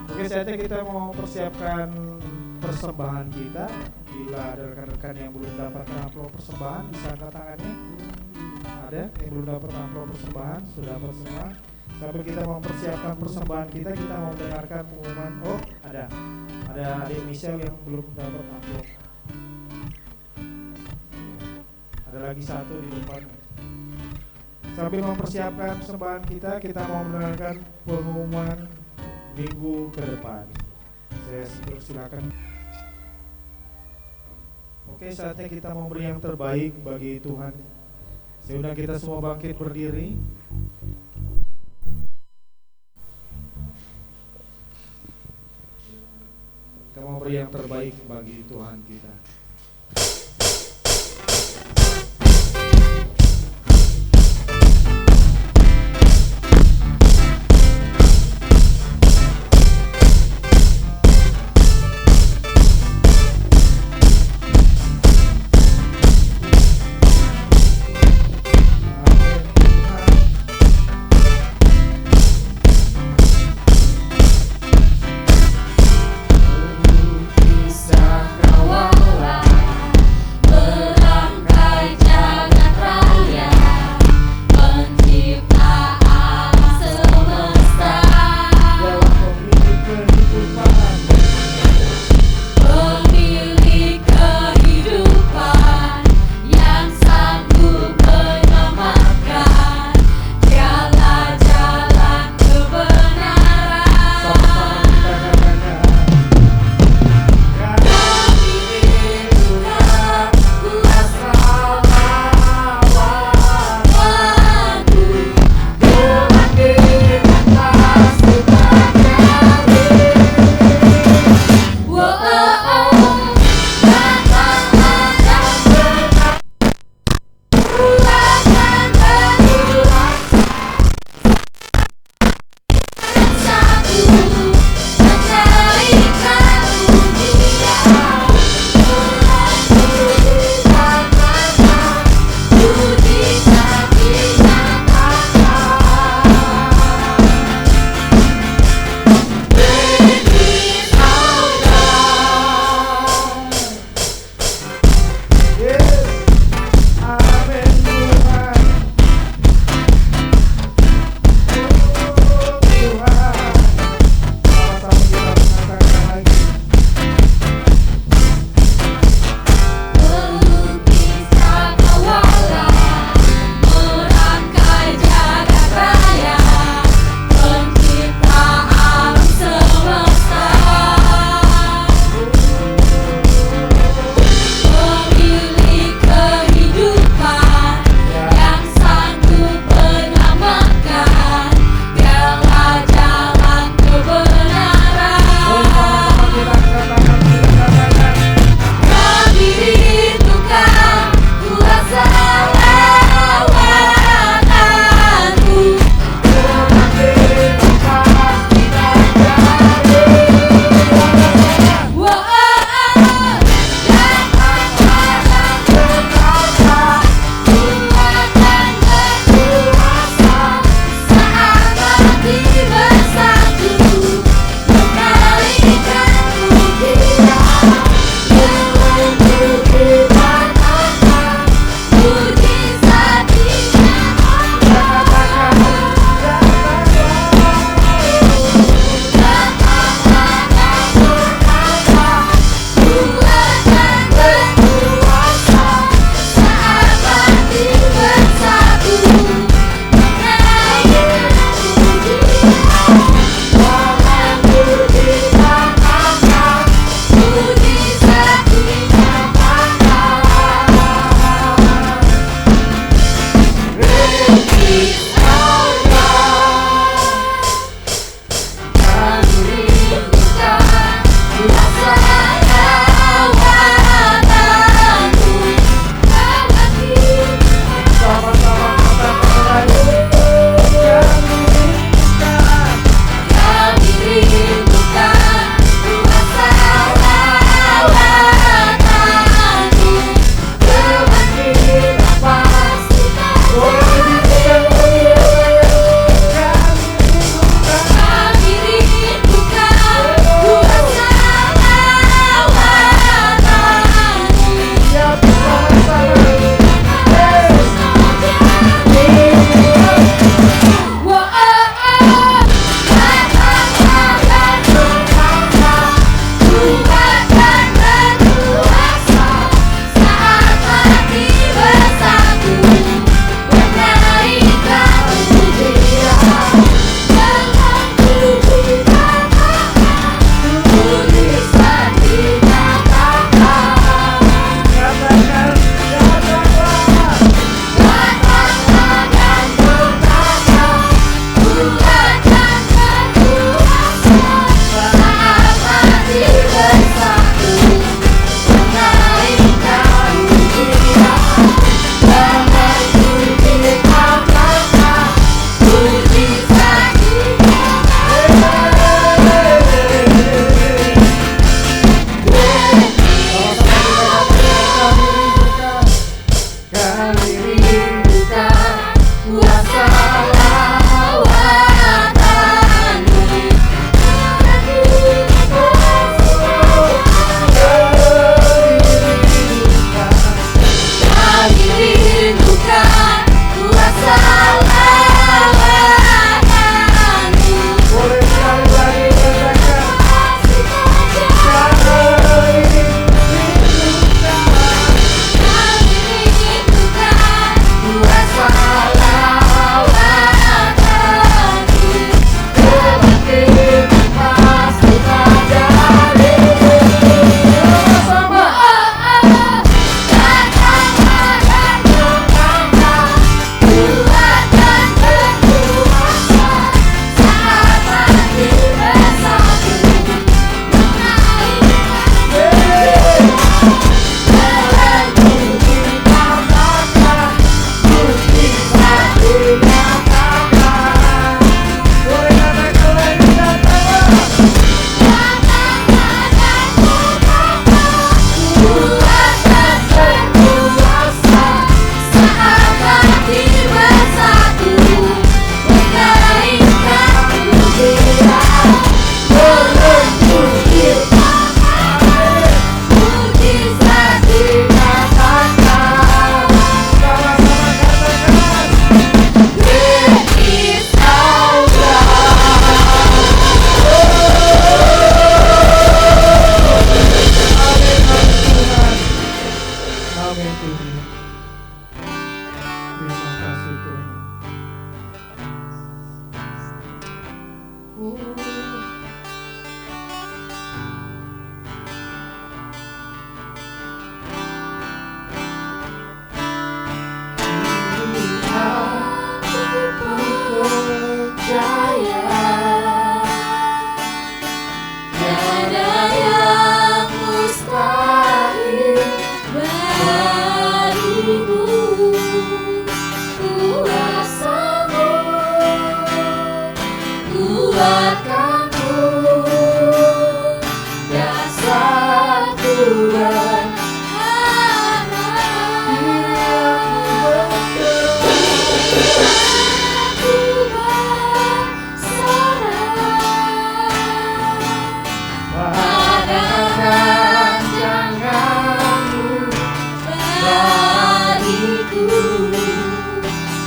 Oke, saatnya kita mau persiapkan persembahan kita. Bila ada rekan-rekan yang belum dapatkan amplop persembahan, bisa angkat tangannya. Ada yang belum dapat amplop persembahan, sudah dapat semua. Sambil kita mempersiapkan persembahan kita mau mendengarkan pengumuman. Oh, ada adik Michelle yang belum dapat amplop. Ada lagi satu di depan. Sambil mempersiapkan persembahan kita mau mendengarkan pengumuman minggu ke depan. Saya silakan. Oke, saatnya kita memberi yang terbaik bagi Tuhan. Saya undang kita semua bangkit berdiri. Kita mau beri yang terbaik bagi Tuhan kita. Bisa kawal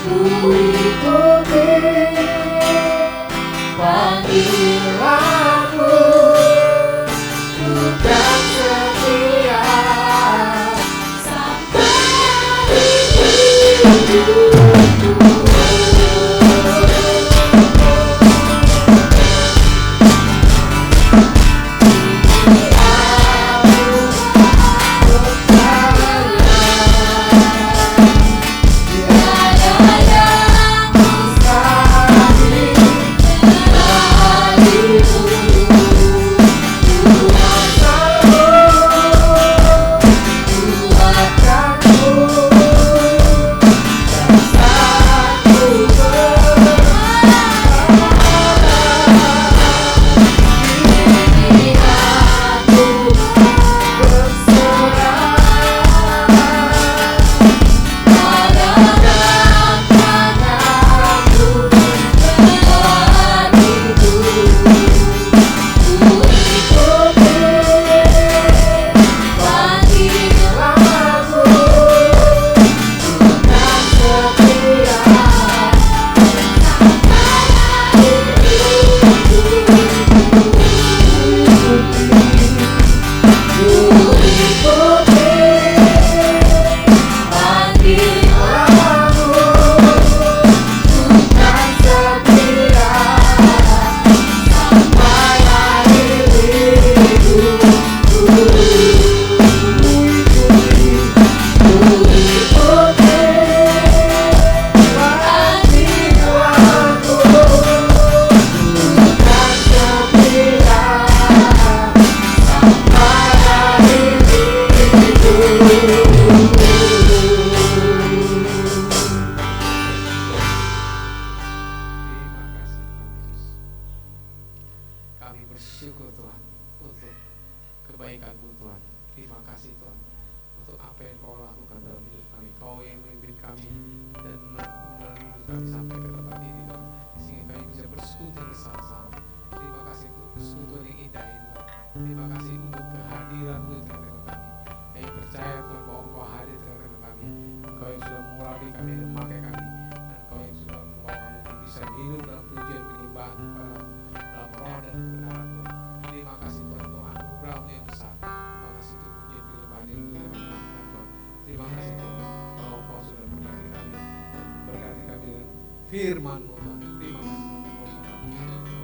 ku ikuti panggilanmu, ku kan setia sampai akhir hidupku. Firman-Mu Tuhan, terima kasih Tuhan.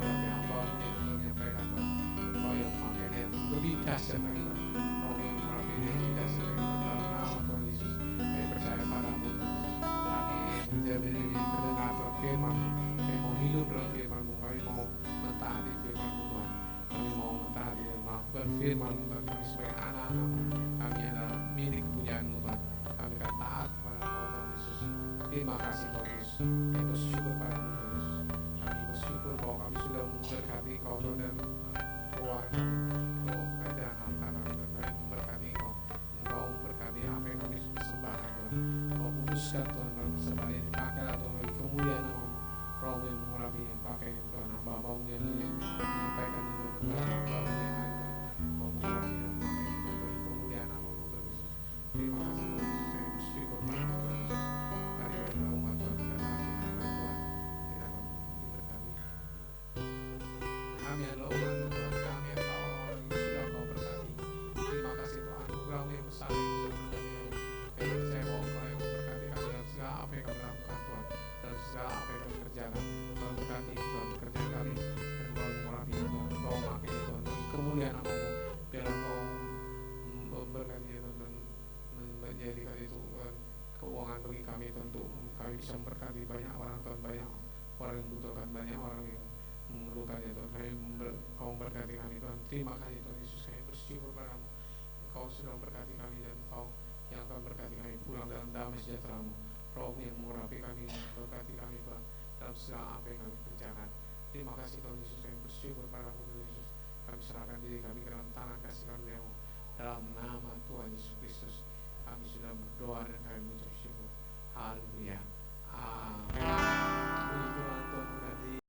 Orang yang hamba yang menyampaikan Tuhan, Engkau yang memakai dia lebih dahsyat lagi Tuhan. Engkau yang memakai dia lebih dahsyat lagi Tuhan. Dalam nama Tuhan Yesus, kami percaya padamu Tuhan Yesus. Kami menjadi pendengar Tuhan Firman, kami mau hidup dalam Firman-Mu, kami mau mentaati Firman-Mu Tuhan. Kami mau mentaati dan melakukan Firman-Mu Tuhan. Kami sebagai anak-anak-Mu, kami adalah milik kepunyaan-Mu Tuhan. Kami akan taat kepada Engkau Tuhan Yesus. Terima kasih Tuhan Yesus. Kami bersyukur padamu Tuhan Yesus. Kami bersyukur bahwa kami sudah memberkati Engkau Tuhan dan keluarga kami. Bahwa dan harta kami Tuhan. Kami memberkati Engkau. Engkau memberkati apa yang kami persembahkan Tuhan. Engkau kuduskan Tuhan dalam persembahan ini. Pakailah Tuhan bagi kemuliaan nama-Mu. Roh-Mu yang mengurapi yang pakai Tuhan. Hamba-Hamba-Mu yang menyampaikan itu Tuhan. Hamba-Mu yang lain Tuhan. Engkau mengurapi dan pakai Tuhan bagi kemuliaan nama-Mu Tuhan Yesus. Terima kasih Tuhan Yesus. Kami bersyukur padamu Tuhan Yesus. Mari kita umat Tuhan kita taati firman Tuhan. Kita akan diberkati. Kami adalah umat Tuhan. Kami adalah orang-orang yang sudah Kau berkati. Terima kasih Tuhan. Anugerah-Mu yang besar yang sudah berkati kami. Kami percaya bahwa Engkau yang memberkati kami dalam segala apa yang kami lakukan Tuhan. Dalam segala apa yang kami kerjakan. Tuhan berkati Tuhan pekerjaan kami. Dan Engkau mengurapi Tuhan. Engkau memakai Tuhan bagi kemuliaan nama-Mu. Biar Engkau memberkati Tuhan dan menjadikan itu keuangan bagi kami Tuhan, untuk kami bisa memberkati banyak orang Tuhan, banyak orang yang membutuhkan, banyak orang yang memerlukannya Tuhan. Kau memberkati kami Tuhan. Terima kasih Tuhan Yesus. Kami bersyukur padamu. Engkau sudah memberkati kami dan Engkau yang akan memberkati kami pulang dalam damai sejahtera-Mu. Roh-Mu yang mengurapi kami, memberkati kami Tuhan dalam segala apa yang kami kerjakan. Terima kasih Tuhan Yesus. Kami bersyukur padamu Tuhan Yesus. Kami serahkan diri kami ke dalam tangan kasih karunia-Mu. Dalam nama Tuhan Yesus Kristus kami sudah berdoa dan kami mengucap syukur. Haleluya. Amin.